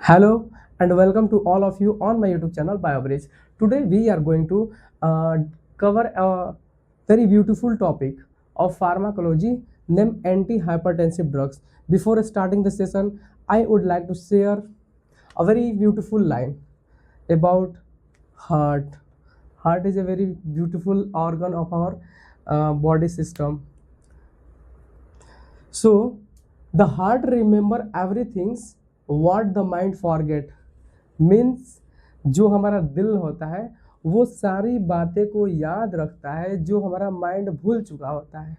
Hello and welcome to all of you on my YouTube channel BioBridge. Today we are going to cover a very beautiful topic of pharmacology named antihypertensive drugs. Before starting the session, I would like to share a very beautiful line about heart. Heart is a very beautiful organ of our body system. So the heart remember everything what the mind forget means जो हमारा दिल होता है वो सारी बातें को याद रखता है जो हमारा माइंड भूल चुका होता है।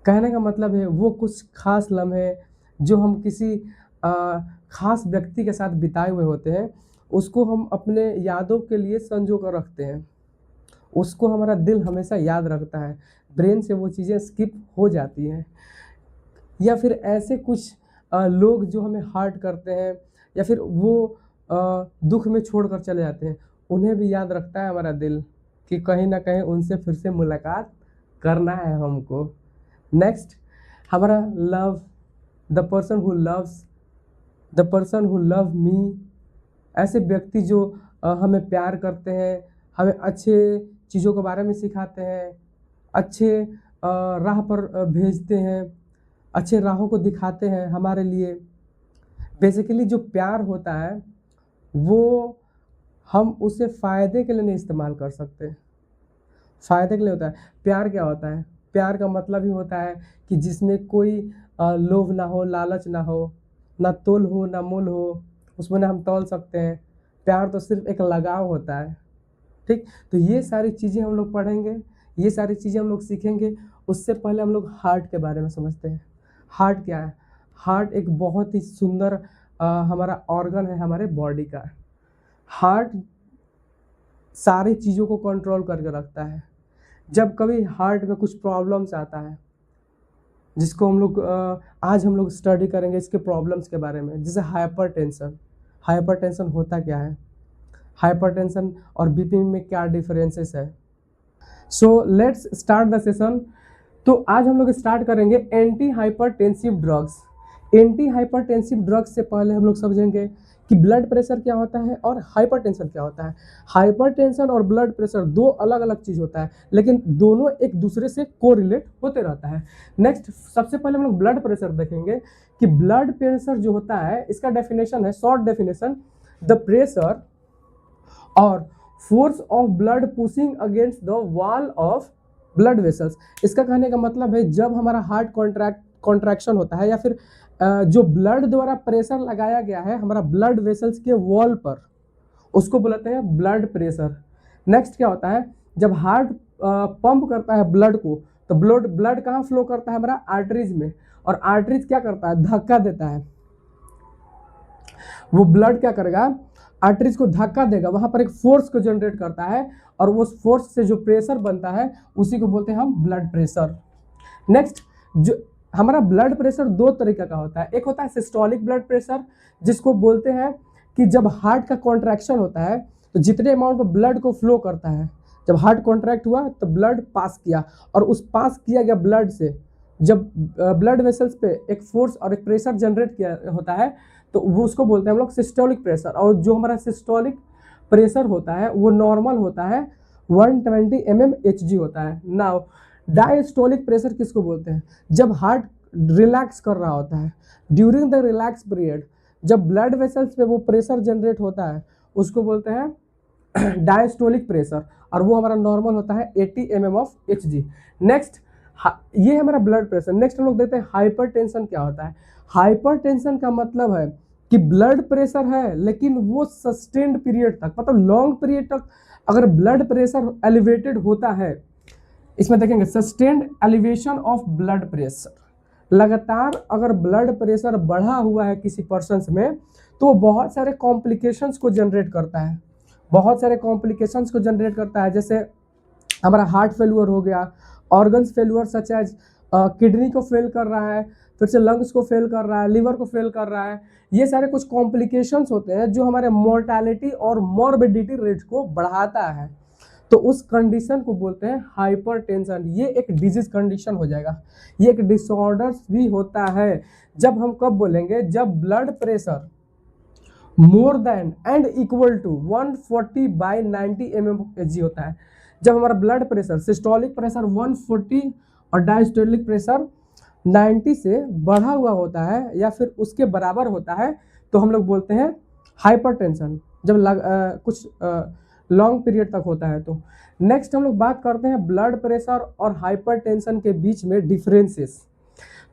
कहने का मतलब है वो कुछ खास लम्हे जो हम किसी खास व्यक्ति के साथ बिताए हुए होते हैं उसको हम अपने यादों के लिए संजो कर रखते हैं। उसको हमारा दिल हमेशा याद रखता है, ब्रेन से वो चीज़ें स्किप हो जाती हैं। या फिर ऐसे कुछ लोग जो हमें हर्ट करते हैं या फिर वो दुख में छोड़कर चले जाते हैं, उन्हें भी याद रखता है हमारा दिल कि कहीं ना कहीं उनसे फिर से मुलाकात करना है हमको। नेक्स्ट हमारा love, the person who love me, ऐसे व्यक्ति जो हमें प्यार करते हैं, हमें अच्छे चीज़ों के बारे में सिखाते हैं, अच्छे राह पर भेजते हैं, अच्छे राहों को दिखाते हैं हमारे लिए। बेसिकली जो प्यार होता है वो हम उसे फ़ायदे के लिए नहीं इस्तेमाल कर सकते। फ़ायदे के लिए होता है। प्यार क्या होता है? प्यार का मतलब ही होता है कि जिसमें कोई लोभ ना हो, लालच ना हो, ना तोल हो ना मोल हो, उसमें ना हम तौल सकते हैं। प्यार तो सिर्फ एक लगाव होता है। ठीक, तो ये सारी चीज़ें हम लोग पढ़ेंगे, ये सारी चीज़ें हम लोग सीखेंगे। उससे पहले हम लोग हार्ट के बारे में समझते हैं। हार्ट क्या है? हार्ट एक बहुत ही सुंदर हमारा ऑर्गन है हमारे बॉडी का। हार्ट सारी चीज़ों को कंट्रोल करके रखता है। जब कभी हार्ट में कुछ प्रॉब्लम्स आता है जिसको हम लोग आज हम लोग स्टडी करेंगे इसके प्रॉब्लम्स के बारे में, जैसे हाइपरटेंशन। हाइपरटेंशन होता क्या है? हाइपरटेंशन और बीपी में क्या डिफरेंसेस है? So let's start the session. तो आज हम लोग स्टार्ट करेंगे anti hypertensive drugs. Anti hypertensive drugs से पहले हम लोग समझेंगे कि ब्लड प्रेशर क्या होता है और हाइपरटेंशन क्या होता है। हाइपरटेंशन और ब्लड प्रेशर दो अलग अलग चीज़ होता है, लेकिन दोनों एक दूसरे से कोरिलेट होते रहता है। नेक्स्ट सबसे पहले हम लोग ब्लड प्रेशर देखेंगे कि ब्लड प्रेशर जो होता है इसका डेफिनेशन है, शॉर्ट डेफिनेशन, द प्रेशर और force of blood pushing against the wall of blood vessels. इसका कहने का मतलब है जब हमारा हार्ट कॉन्ट्रैक्शन होता है या फिर जो ब्लड द्वारा प्रेशर लगाया गया है हमारा ब्लड वेसल्स के वॉल पर, उसको बोलते हैं ब्लड प्रेशर। नेक्स्ट क्या होता है? जब हार्ट पंप करता है ब्लड को, तो ब्लड कहाँ फ्लो करता है? हमारा आर्टरीज में। और आर्टरीज क्या करता है? धक्का देता है। वो ब्लड क्या करेगा? आर्टरीज को धक्का देगा, वहां पर एक फोर्स को जनरेट करता है और उस फोर्स से जो प्रेशर बनता है उसी को बोलते हैं हम ब्लड प्रेशर। नेक्स्ट जो हमारा ब्लड प्रेशर दो तरीके का होता है। एक होता है सिस्टोलिक ब्लड प्रेशर, जिसको बोलते हैं कि जब हार्ट का कॉन्ट्रैक्शन होता है तो जितने अमाउंट में ब्लड को फ्लो करता है, जब हार्ट कॉन्ट्रैक्ट हुआ तो ब्लड पास किया और उस पास किया गया ब्लड से जब ब्लड वेसल्स पे एक फोर्स और एक प्रेशर जनरेट किया होता है तो वो उसको बोलते हैं हम लोग सिस्टोलिक प्रेशर। और जो हमारा सिस्टोलिक प्रेशर होता है वो नॉर्मल होता है 120 mmHg होता है। नाउ डायस्टोलिक प्रेशर किसको बोलते हैं? जब हार्ट रिलैक्स कर रहा होता है, ड्यूरिंग द रिलैक्स पीरियड जब ब्लड वेसल्स पे वो प्रेशर जनरेट होता है उसको बोलते हैं डायस्टोलिक प्रेशर, और वो हमारा नॉर्मल होता है 80 mmHg। नेक्स्ट ये हमारा ब्लड प्रेशर। नेक्स्ट हम लोग देखते हैं हाइपरटेंशन क्या होता है। हाइपरटेंशन का मतलब है कि ब्लड प्रेशर है लेकिन वो सस्टेन्ड पीरियड तक, मतलब लॉन्ग पीरियड तक अगर ब्लड प्रेशर एलिवेटेड होता है, इसमें देखेंगे sustained elevation of blood pressure, लगातार अगर ब्लड प्रेशर बढ़ा हुआ है किसी पर्सन में तो वो बहुत सारे कॉम्प्लिकेशंस को जनरेट करता है। बहुत सारे कॉम्प्लिकेशंस को जनरेट करता है, जैसे हमारा हार्ट फेल्यूर हो गया, organs failure such as kidney को फेल कर रहा है, फिर से लंग्स को फेल कर रहा है, लिवर को फेल कर रहा है। ये सारे कुछ कॉम्प्लिकेशंस होते हैं जो हमारे मोर्टालिटी और मॉर्बिडिटी रेट को बढ़ाता है। तो उस कंडीशन को बोलते हैं हाइपरटेंशन। ये एक डिजीज कंडीशन हो जाएगा, ये एक डिसऑर्डर्स भी होता है। जब हम कब बोलेंगे? जब blood pressure more than and equal to 140/90 mmHg होता है। जब हमारा ब्लड प्रेशर, सिस्टोलिक प्रेशर 140 और डायस्टोलिक प्रेशर 90 से बढ़ा हुआ होता है या फिर उसके बराबर होता है तो हम लोग बोलते हैं हाइपरटेंशन, जब कुछ लॉन्ग पीरियड तक होता है तो। नेक्स्ट हम लोग बात करते हैं ब्लड प्रेशर और हाइपरटेंशन के बीच में डिफरेंसेस।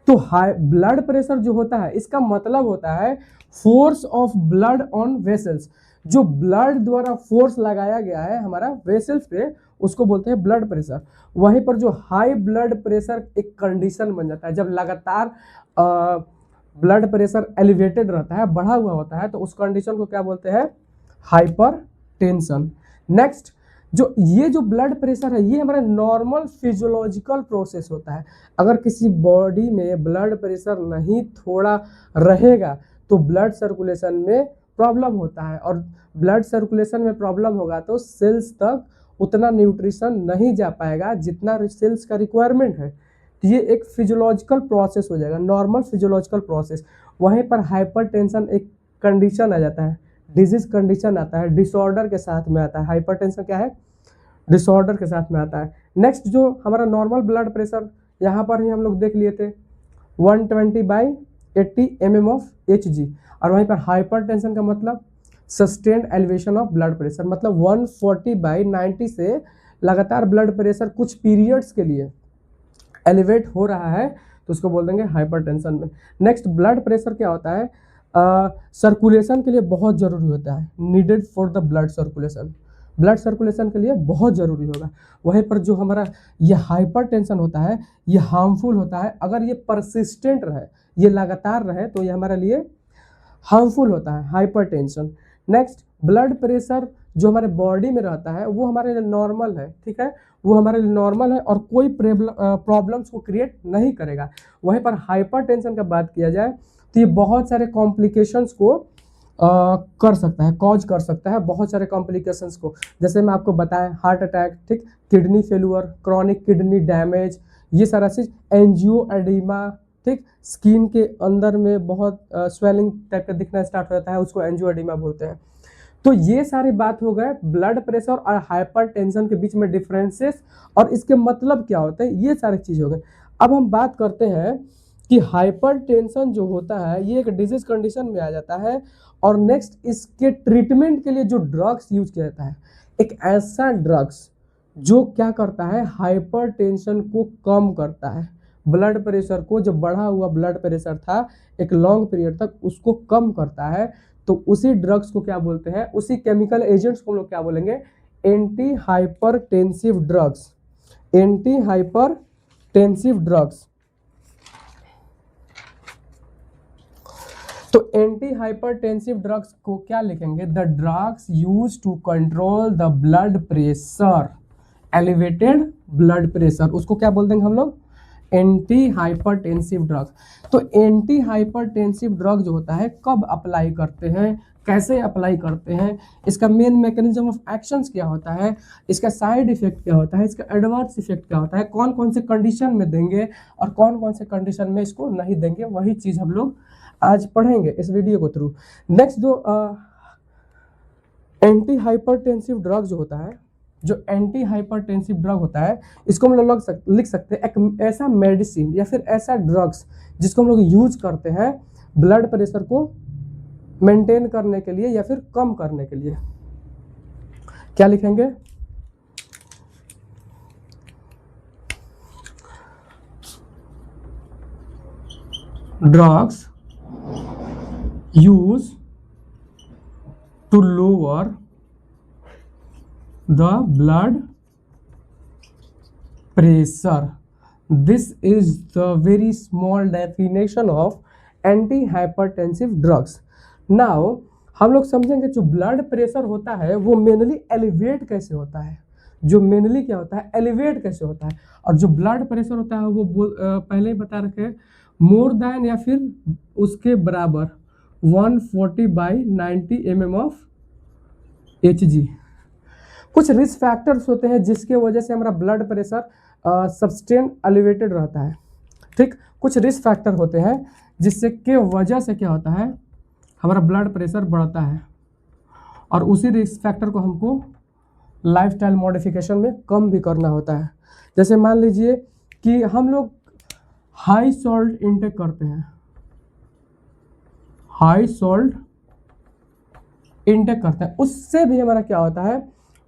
तो ब्लड प्रेशर जो होता है इसका मतलब होता है force of blood on vessels, जो ब्लड द्वारा फोर्स लगाया गया है हमारा वेसल्स पे, उसको बोलते हैं ब्लड प्रेशर। वहीं पर जो हाई ब्लड प्रेशर एक कंडीशन बन जाता है, जब लगातार ब्लड प्रेशर एलिवेटेड रहता है, बढ़ा हुआ होता है, तो उस कंडीशन को क्या बोलते हैं, हाइपरटेंशन। नेक्स्ट, ये जो ब्लड प्रेशर है ये हमारा नॉर्मल फिजियोलॉजिकल प्रोसेस होता है। अगर किसी बॉडी में ब्लड प्रेशर नहीं थोड़ा रहेगा तो ब्लड सर्कुलेशन में प्रॉब्लम होता है, और ब्लड सर्कुलेशन में प्रॉब्लम होगा तो सेल्स तक उतना न्यूट्रिशन नहीं जा पाएगा जितना सेल्स का रिक्वायरमेंट है। तो ये एक फिजियोलॉजिकल प्रोसेस हो जाएगा, नॉर्मल फिजियोलॉजिकल प्रोसेस। वहीं पर हाइपरटेंशन एक कंडीशन आ जाता है, डिजीज कंडीशन आता है, डिसऑर्डर के साथ में आता है। हाइपरटेंशन क्या है, डिसऑर्डर के साथ में आता है। नेक्स्ट, जो हमारा नॉर्मल ब्लड प्रेशर यहाँ पर ही हम लोग देख लिए थे 120/80 mmHg, और वहीं पर हाइपरटेंशन का मतलब sustained elevation of blood pressure, मतलब 140/90 से लगातार ब्लड प्रेशर कुछ पीरियड्स के लिए एलिवेट हो रहा है तो उसको बोल देंगे हाइपरटेंशन में। नेक्स्ट, ब्लड प्रेशर क्या होता है, सर्कुलेशन के लिए बहुत जरूरी होता है, needed for the blood circulation, blood circulation के लिए बहुत ज़रूरी होगा। वहीं पर जो हमारा ये हाइपरटेंशन होता है ये हार्मफुल होता है, अगर ये परसिस्टेंट रहे, ये लगातार रहे तो ये हमारे लिए हार्मफुल होता है, हाइपरटेंशन। नेक्स्ट, ब्लड प्रेशर जो हमारे बॉडी में रहता है वो हमारे लिए नॉर्मल है, ठीक है, वो हमारे लिए नॉर्मल है और कोई प्रॉब्लम्स को क्रिएट नहीं करेगा। वहीं पर हाइपरटेंशन का बात किया जाए तो ये बहुत सारे कॉम्प्लिकेशंस को कर सकता है, कॉज कर सकता है बहुत सारे कॉम्प्लिकेशंस को, जैसे मैं आपको बताएं, हार्ट अटैक, ठीक, kidney failure, chronic kidney damage, ये सारा चीज़, एंजियोएडिमा, ठीक, स्किन के अंदर में बहुत स्वेलिंग टाइप का दिखना स्टार्ट हो जाता है, उसको एंजियोएडिमा बोलते हैं। तो ये सारी बात हो गए ब्लड प्रेशर और हाइपरटेंशन के बीच में डिफरेंसेस और इसके मतलब क्या होते हैं, ये सारी चीज़ हो गए। अब हम बात करते हैं कि हाइपरटेंशन जो होता है ये एक डिजीज कंडीशन में आ जाता है, और नेक्स्ट इसके ट्रीटमेंट के लिए जो ड्रग्स यूज किया जाता है, एक ऐसा ड्रग्स जो क्या करता है, हाइपरटेंशन को कम करता है, ब्लड प्रेशर को, जो बढ़ा हुआ ब्लड प्रेशर था एक लॉन्ग पीरियड तक उसको कम करता है। तो उसी ड्रग्स को क्या बोलते हैं, उसी केमिकल एजेंट्स को हम लोग क्या बोलेंगे, anti hypertensive drugs, anti hypertensive drugs. तो एंटी हाइपरटेंसिव ड्रग्स को क्या लिखेंगे, the drugs use to control the blood pressure, elevated blood pressure, उसको क्या बोल देंगे हम लोग, एंटी हाइपरटेंसिव ड्रग्स। तो एंटी हाइपरटेंसिव ड्रग जो होता है कब अप्लाई करते हैं, कैसे अप्लाई करते हैं, इसका मेन मैकेनिज्म ऑफ एक्शंस क्या होता है, इसका साइड इफेक्ट क्या होता है, इसका एडवर्स इफेक्ट क्या होता है, कौन कौन से कंडीशन में देंगे और कौन कौन से कंडीशन में इसको नहीं देंगे, वही चीज़ हम लोग आज पढ़ेंगे इस वीडियो को थ्रू। नेक्स्ट, जो एंटी हाइपरटेंसिव ड्रग जो होता है, जो एंटी हाइपरटेंसिव ड्रग होता है, इसको हम लोग लिख सकते हैं एक ऐसा मेडिसिन या फिर ऐसा ड्रग्स जिसको हम लोग यूज करते हैं ब्लड प्रेशर को मेंटेन करने के लिए या फिर कम करने के लिए। क्या लिखेंगे, drugs use to lower the blood pressure. This is the very small definition of anti-hypertensive drugs. Now हम लोग समझेंगे जो ब्लड प्रेशर होता है वो मेनली एलिवेट कैसे होता है, जो मेनली क्या होता है, एलिवेट कैसे होता है, और जो ब्लड प्रेशर होता है वो पहले ही बता रखे, मोर देन या फिर उसके बराबर 140/90 mmHg। कुछ रिस्क फैक्टर्स होते हैं जिसके वजह से हमारा ब्लड प्रेशर सस्टेन एलिवेटेड रहता है, ठीक, कुछ रिस्क फैक्टर होते हैं जिससे के वजह से क्या होता है, हमारा ब्लड प्रेशर बढ़ता है, और उसी रिस्क फैक्टर को हमको लाइफस्टाइल मॉडिफिकेशन में कम भी करना होता है। जैसे मान लीजिए कि हम लोग हाई सॉल्ट इंटेक करते हैं, हाई सॉल्ट इंटेक करते हैं, उससे भी हमारा क्या होता है,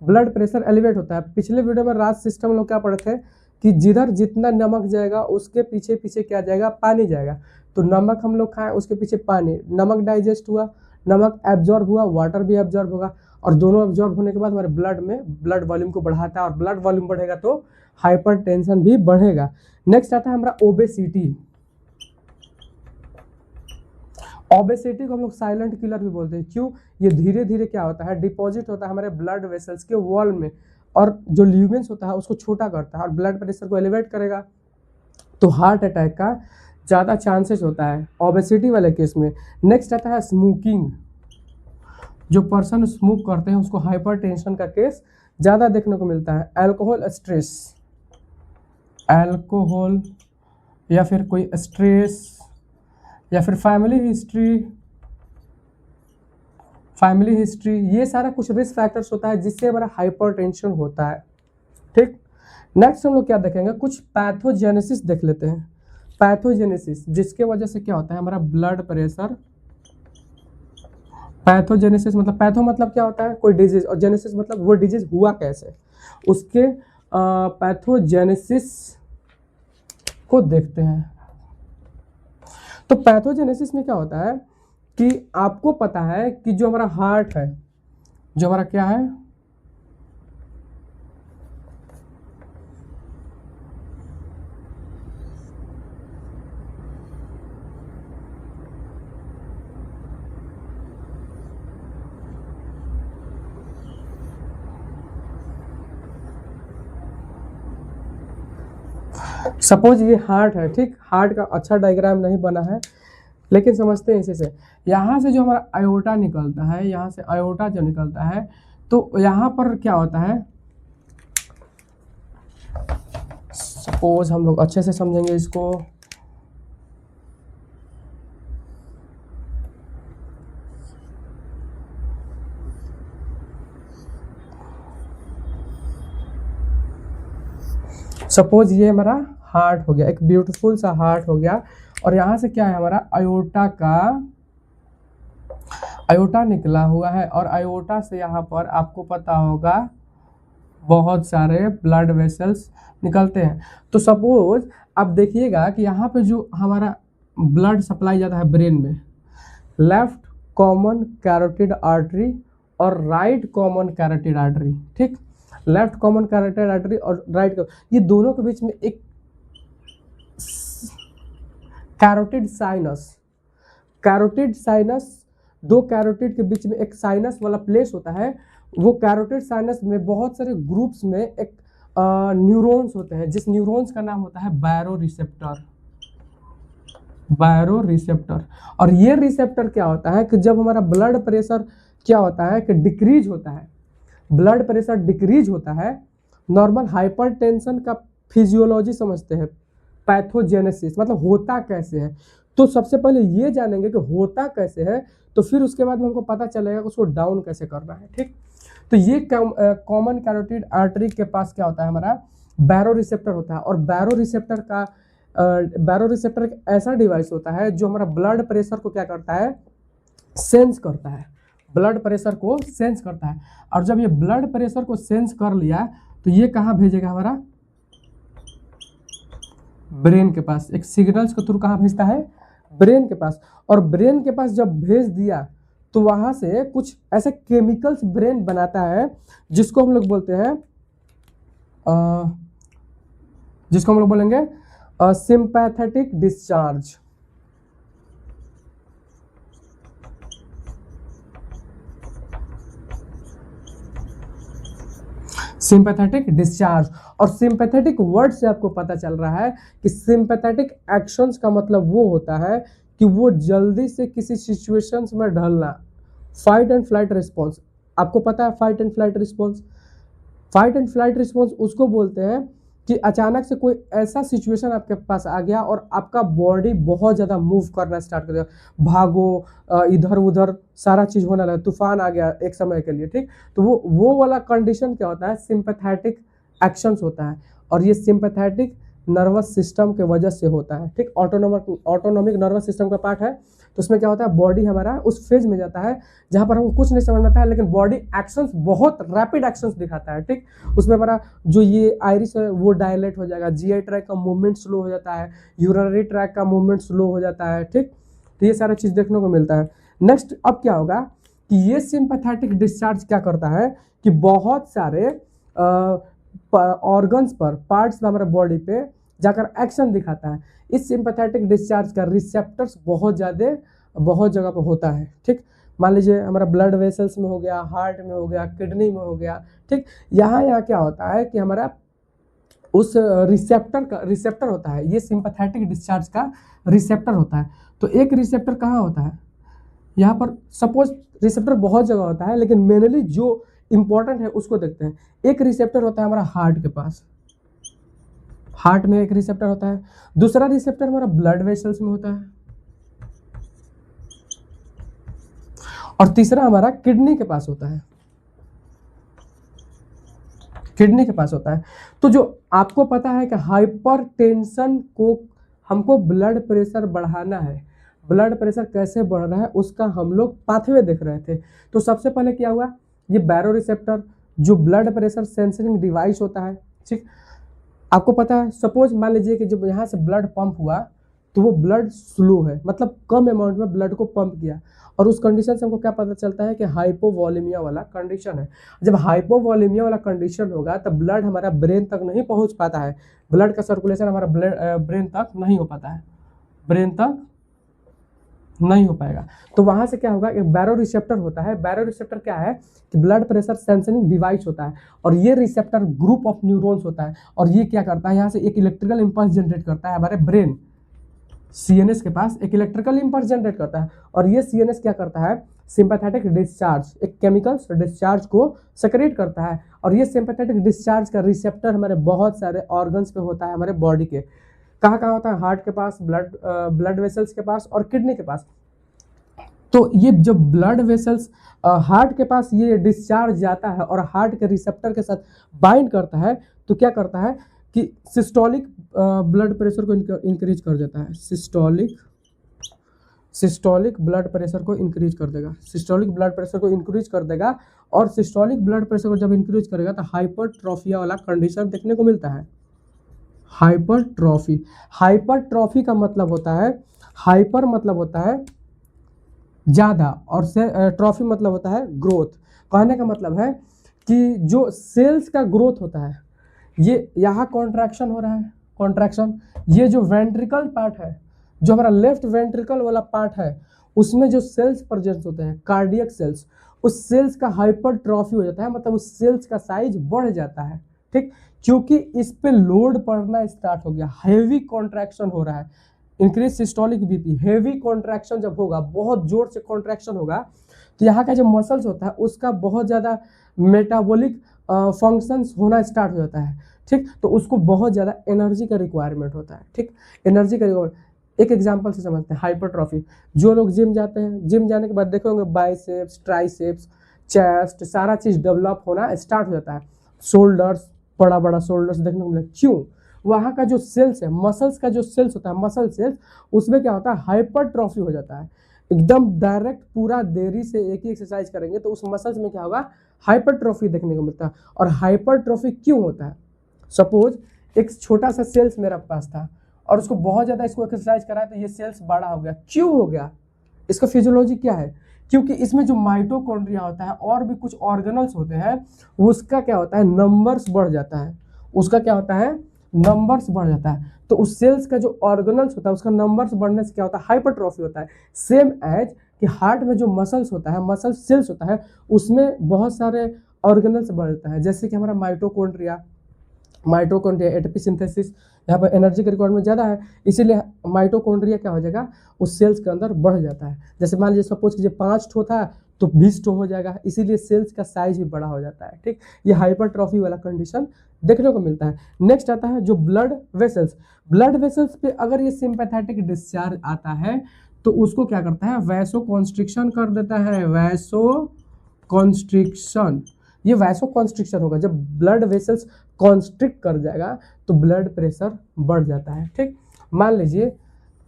ब्लड प्रेशर एलिवेट होता है। पिछले वीडियो में राज सिस्टम लोग क्या पढ़े थे कि जिधर जितना नमक जाएगा उसके पीछे पीछे क्या जाएगा, पानी जाएगा। तो नमक हम लोग खाएं, उसके पीछे पानी, नमक डाइजेस्ट हुआ, नमक एब्जॉर्ब हुआ, वाटर भी एब्जॉर्ब होगा, और दोनों एब्जॉर्ब होने के बाद हमारे ब्लड में ब्लड वॉल्यूम को बढ़ाता है, और ब्लड वॉल्यूम बढ़ेगा तो हाइपरटेंशन भी बढ़ेगा। नेक्स्ट आता है हमारा ओबेसिटी। ओबेसिटी को हम लोग साइलेंट किलर भी बोलते हैं। क्यों? ये धीरे धीरे क्या होता है, डिपॉजिट होता है हमारे ब्लड वेसल्स के वॉल में, और जो ल्यूमेंस होता है उसको छोटा करता है और ब्लड प्रेशर को एलिवेट करेगा, तो हार्ट अटैक का ज़्यादा चांसेस होता है ओबेसिटी वाले केस में। नेक्स्ट आता है स्मोकिंग। जो पर्सन स्मोक करते हैं उसको हाइपरटेंशन का केस ज़्यादा देखने को मिलता है। अल्कोहल स्ट्रेस, अल्कोहल या फिर कोई स्ट्रेस या फिर फैमिली हिस्ट्री, ये सारा कुछ रिस्क फैक्टर्स होता है जिससे हमारा हाइपरटेंशन होता है। ठीक, नेक्स्ट हम लोग क्या देखेंगे, कुछ पैथोजेनेसिस देख लेते हैं। पैथोजेनेसिस, जिसके वजह से क्या होता है हमारा ब्लड प्रेशर। पैथोजेनेसिस मतलब, पैथो मतलब क्या होता है, कोई डिजीज, और जेनेसिस मतलब वो डिजीज हुआ कैसे, उसके पैथोजेनेसिस को देखते हैं। तो पैथोजेनेसिस में क्या होता है कि आपको पता है कि जो हमारा हार्ट है, जो हमारा क्या है, सपोज ये हार्ट है, ठीक, हार्ट का अच्छा डायग्राम नहीं बना है लेकिन समझते हैं इसी से। यहाँ से जो हमारा आयोटा निकलता है, यहाँ से आयोटा जो निकलता है, तो यहाँ पर क्या होता है, सपोज हम लोग अच्छे से समझेंगे इसको। सपोज ये हमारा हार्ट हो गया, एक ब्यूटीफुल सा हार्ट हो गया, और यहाँ से क्या है हमारा आयोटा का, आयोटा निकला हुआ है, और आयोटा से यहाँ पर आपको पता होगा बहुत सारे ब्लड वेसल्स निकलते हैं। तो सपोज अब देखिएगा कि यहाँ पे जो हमारा ब्लड सप्लाई जाता है ब्रेन में, लेफ्ट कॉमन कैरोटिड आर्टरी और राइट कॉमन कैरोटिड आर्टरी, ठीक, लेफ्ट कॉमन कैरोटिड आर्टरी और राइट, ये दोनों के बीच में एक कैरोटिड साइनस, कैरोटिड साइनस, दो कैरोटिड के बीच में एक साइनस वाला प्लेस होता है। वो कैरोटिड साइनस में बहुत सारे ग्रुप्स में एक न्यूरॉन्स होते हैं, जिस न्यूरॉन्स का नाम होता है बायरो रिसेप्टर, बायरो रिसेप्टर। और ये रिसेप्टर क्या होता है कि जब हमारा ब्लड प्रेशर क्या होता है कि डिक्रीज होता है, ब्लड प्रेशर डिक्रीज होता है, नॉर्मल हाइपरटेंशन का फिजियोलॉजी समझते हैं, पैथोजेनेसिस मतलब होता कैसे है। तो सबसे पहले ये जानेंगे कि होता कैसे है, तो फिर उसके बाद में हमको पता चलेगा कि उसको डाउन कैसे करना है। ठीक, तो ये कॉमन कैरोटिड आर्टरी के पास क्या होता है हमारा बैरो रिसेप्टर होता है, और बैरो रिसेप्टर का बैरो रिसेप्टर एक ऐसा डिवाइस होता है जो हमारा ब्लड प्रेशर को क्या करता है, सेंस करता है, ब्लड प्रेशर को सेंस करता है। और जब ये ब्लड प्रेशर को सेंस कर लिया तो ये कहाँ भेजेगा, हमारा ब्रेन के पास, एक सिग्नल्स के थ्रू कहाँ भेजता है, ब्रेन के पास। और ब्रेन के पास जब भेज दिया तो वहां से कुछ ऐसे केमिकल्स ब्रेन बनाता है जिसको हम लोग बोलते हैं जिसको हम लोग बोलेंगे सिंपैथेटिक डिस्चार्ज। सिंपैथेटिक डिस्चार्ज, और सिंपैथेटिक वर्ड से आपको पता चल रहा है कि सिंपैथेटिक एक्शंस का मतलब वो होता है कि वो जल्दी से किसी सिचुएशंस में ढलना। फाइट एंड फ्लाइट रिस्पॉन्स, आपको पता है fight and flight response, fight and flight response उसको बोलते हैं कि अचानक से कोई ऐसा सिचुएशन आपके पास आ गया और आपका बॉडी बहुत ज़्यादा मूव करना स्टार्ट कर दिया, भागो, इधर उधर सारा चीज़ होने लगा, तूफान आ गया एक समय के लिए, ठीक। तो वो वाला कंडीशन क्या होता है, सिंपैथेटिक एक्शंस होता है, और ये सिंपैथेटिक नर्वस सिस्टम के वजह से होता है, ठीक। ऑटोनॉमिक नर्वस सिस्टम का पार्ट है, तो उसमें क्या होता है, बॉडी हमारा उस फेज में जाता है जहाँ पर हमको कुछ नहीं समझ में आता है, लेकिन बॉडी एक्शंस बहुत रैपिड एक्शंस दिखाता है, ठीक। उसमें हमारा जो ये आइरिस है वो डायलेट हो जाएगा, जीआई ट्रैक का मूवमेंट स्लो हो जाता है, यूरिनरी ट्रैक का मूवमेंट स्लो हो जाता है, ठीक। तो ये सारा चीज़ देखने को मिलता है। नेक्स्ट अब क्या होगा कि ये सिंपैथेटिक डिस्चार्ज क्या करता है कि बहुत सारे ऑर्गन्स पर, पार्ट्स पर, हमारे बॉडी पे जाकर एक्शन दिखाता है। इस सिंपैथेटिक डिस्चार्ज का रिसेप्टर्स बहुत जगह पर होता है, ठीक। मान लीजिए हमारा ब्लड वेसल्स में हो गया, हार्ट में हो गया, किडनी में हो गया, ठीक। यहाँ क्या होता है कि हमारा उस रिसेप्टर होता है, ये सिंपैथेटिक डिस्चार्ज का रिसेप्टर होता है। तो एक रिसेप्टर कहाँ होता है, यहाँ पर सपोज रिसेप्टर बहुत जगह होता है, लेकिन मेनली जो इंपॉर्टेंट है उसको देखते हैं। एक रिसेप्टर होता है हमारा हार्ट के पास, हार्ट में एक रिसेप्टर होता है। दूसरा रिसेप्टर हमारा ब्लड वेसल्स में होता है, और तीसरा हमारा किडनी के पास होता है, किडनी के पास होता है। तो जो आपको पता है कि हाइपरटेंशन को हमको ब्लड प्रेशर बढ़ाना है, ब्लड प्रेशर कैसे बढ़ रहा है उसका हम लोग पाथवे देख रहे थे। तो सबसे पहले क्या हुआ, ये बैरो रिसेप्टर जो ब्लड प्रेशर सेंसिंग डिवाइस होता है, ठीक। आपको पता है, सपोज मान लीजिए कि जब यहाँ से ब्लड पंप हुआ तो वो ब्लड स्लो है, मतलब कम अमाउंट में ब्लड को पंप किया, और उस कंडीशन से हमको क्या पता चलता है कि हाइपोवॉलीमिया वाला कंडीशन है। जब हाइपोवॉलीमिया वाला कंडीशन होगा तब ब्लड हमारा ब्रेन तक नहीं पहुंच पाता है, ब्लड का सर्कुलेशन हमारा ब्रेन तक नहीं हो पाता है, ब्रेन तक नहीं हो पाएगा। तो वहां से क्या होगा, एक बैरो रिसेप्टर होता है। बैरो रिसेप्टर क्या है कि ब्लड प्रेशर सेंसिंग डिवाइस होता है, और ये रिसेप्टर ग्रुप ऑफ न्यूरॉन्स होता है, और ये क्या करता है, यहाँ से एक इलेक्ट्रिकल इंपल्स जनरेट करता है हमारे ब्रेन, सीएनएस के पास एक इलेक्ट्रिकल इंपल्स जनरेट करता है, और ये सीएनएस क्या करता है, सिंपैथेटिक डिस्चार्ज, एक केमिकल्स डिस्चार्ज को सेक्रेट करता है। और ये सिंपैथेटिक डिस्चार्ज का रिसेप्टर हमारे बहुत सारे ऑर्गन्स पे होता है, हमारे बॉडी के कहाँ कहाँ होता है, हार्ट के पास, ब्लड वेसल्स के पास, और किडनी के पास। तो ये जो ब्लड वेसल्स हार्ट के पास ये डिस्चार्ज जाता है और हार्ट के रिसेप्टर के साथ बाइंड करता है, तो क्या करता है कि सिस्टोलिक ब्लड प्रेशर को इंक्रीज कर देता है, सिस्टोलिक ब्लड प्रेशर को इंक्रीज कर देगा, सिस्टोलिक ब्लड प्रेशर को इंक्रीज कर देगा। और सिस्टोलिक ब्लड प्रेशर को जब इंक्रीज करेगा तो हाइपरट्रॉफिया वाला कंडीशन देखने को मिलता है। हाइपरट्रॉफी का मतलब होता है, हाइपर मतलब होता है ज़्यादा, और ट्रॉफी मतलब होता है ग्रोथ। कहने का मतलब है कि जो सेल्स का ग्रोथ होता है, ये यहाँ कॉन्ट्रैक्शन हो रहा है, कॉन्ट्रैक्शन, ये जो वेंट्रिकल पार्ट है, जो हमारा लेफ्ट वेंट्रिकल वाला पार्ट है, उसमें जो सेल्स प्रेजेंट होते हैं, कार्डियक सेल्स, उस सेल्स का हाइपरट्रॉफी हो जाता है, मतलब उस सेल्स का साइज बढ़ जाता है, ठीक। क्योंकि इस पे लोड पड़ना स्टार्ट हो गया, हैवी कॉन्ट्रैक्शन हो रहा है, increase systolic BP, heavy contraction जब होगा, बहुत जोर से कॉन्ट्रैक्शन होगा, तो यहाँ का जो मसल्स होता है उसका बहुत ज़्यादा मेटाबॉलिक फंक्शंस होना स्टार्ट हो जाता है, ठीक। तो उसको बहुत ज़्यादा एनर्जी का रिक्वायरमेंट होता है, ठीक, एनर्जी का रिक्वायरमेंट। एक एग्जांपल से समझते हैं, हाइपरट्रॉफी, जो लोग जिम जाते हैं, जिम जाने के बाद देखोगे बाइसेप्स, ट्राइसेप्स, चेस्ट, सारा चीज़ डेवलप होना स्टार्ट हो जाता है, शोल्डर्स, बड़ा बड़ा शोल्डर्स देखने को मिले, क्यों, वहाँ का जो सेल्स है, मसल्स का जो सेल्स होता है, मसल सेल्स, उसमें क्या होता है, हाइपरट्रॉफी हो जाता है, एकदम डायरेक्ट पूरा देरी से एक ही एक्सरसाइज करेंगे तो उस मसल्स में क्या होगा, हाइपरट्रॉफी देखने को मिलता है। और हाइपरट्रॉफी क्यों होता है, सपोज एक छोटा सा सेल्स मेरा पास था और उसको बहुत ज़्यादा इसको एक्सरसाइज कराया तो ये सेल्स बड़ा हो गया, क्यों हो गया, इसका फिजियोलॉजी क्या है, क्योंकि इसमें जो माइटोकॉन्ड्रिया होता है और भी कुछ ऑर्गेनल्स होते हैं, उसका क्या होता है, नंबर्स बढ़ जाता है, उसका क्या होता है, नंबर्स बढ़ जाता है। तो उस सेल्स का जो ऑर्गेनल्स होता है उसका नंबर्स बढ़ने से क्या होता है, हाइपरट्रॉफी होता है। सेम एज कि हार्ट में जो मसल्स होता है, मसल सेल्स होता है, उसमें बहुत सारे ऑर्गेनल्स बढ़ जाता है, जैसे कि हमारा माइटोकॉन्ड्रिया एटीपी सिंथेसिस, यहाँ पर एनर्जी का रिक्वायरमेंट ज़्यादा है, इसीलिए माइटोकॉन्ड्रिया क्या हो जाएगा, उस सेल्स के अंदर बढ़ जाता है। जैसे मान लीजिए सपोज कीजिए 5 ठो था तो भी स्टोर हो जाएगा, इसीलिए सेल्स का साइज भी बड़ा हो जाता है। ठीक, ये हाइपरट्रॉफी वाला कंडीशन देखने को मिलता है। नेक्स्ट आता है जो ब्लड वेसल्स। ब्लड वेसल्स पे अगर ये सिंपैथेटिक डिस्चार्ज आता है तो उसको क्या करता है, वैसो कॉन्स्ट्रिक्शन कर देता है, वैसो कॉन्स्ट्रिक्शन। ये वैसो कॉन्स्ट्रिक्शन होगा, जब ब्लड वेसल्स कॉन्स्ट्रिक्ट कर जाएगा तो ब्लड प्रेशर बढ़ जाता है। ठीक, मान लीजिए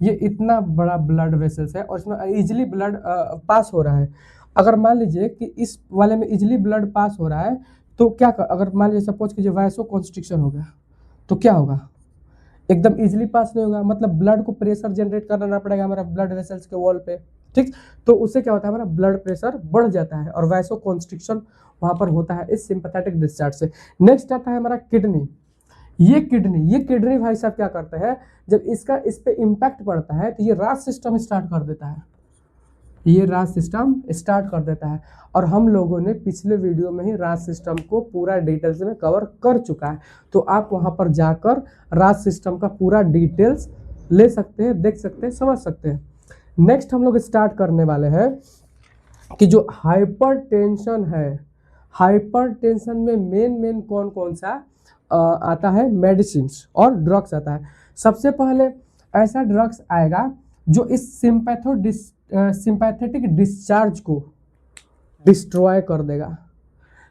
ये इतना बड़ा ब्लड वेसल्स है और इसमें इजिली ब्लड पास हो रहा है। अगर मान लीजिए कि इस वाले में इजिली ब्लड पास हो रहा है तो क्या अगर मान लीजिए सपोज कीजिए वैसो कॉन्स्ट्रिक्शन हो गया तो क्या होगा, एकदम इजिली पास नहीं होगा, मतलब ब्लड को प्रेशर जनरेट करना पड़ेगा हमारा ब्लड वेसल्स के वॉल पे। ठीक, तो उससे क्या होता है, हमारा ब्लड प्रेशर बढ़ जाता है और वैसो कॉन्स्ट्रिक्शन वहां पर होता है इस सिंपैथेटिक डिस्चार्ज से। नेक्स्ट आता है हमारा किडनी। ये किडनी भाई साहब क्या करते हैं, जब इसका इस पे इम्पैक्ट पड़ता है तो ये रास सिस्टम स्टार्ट कर देता है, ये रास सिस्टम स्टार्ट कर देता है। और हम लोगों ने पिछले वीडियो में ही रास सिस्टम को पूरा डिटेल्स में कवर कर चुका है, तो आप वहां पर जाकर रास सिस्टम का पूरा डिटेल्स ले सकते हैं, देख सकते हैं, समझ सकते हैं। नेक्स्ट हम लोग स्टार्ट करने वाले हैं कि जो हाइपरटेंशन है, हाइपरटेंशन में मेन कौन कौन सा आता है, मेडिसिन और ड्रग्स आता है। सबसे पहले ऐसा ड्रग्स आएगा जो इस सिंपैथेटिक डिस्चार्ज को डिस्ट्रॉय कर देगा।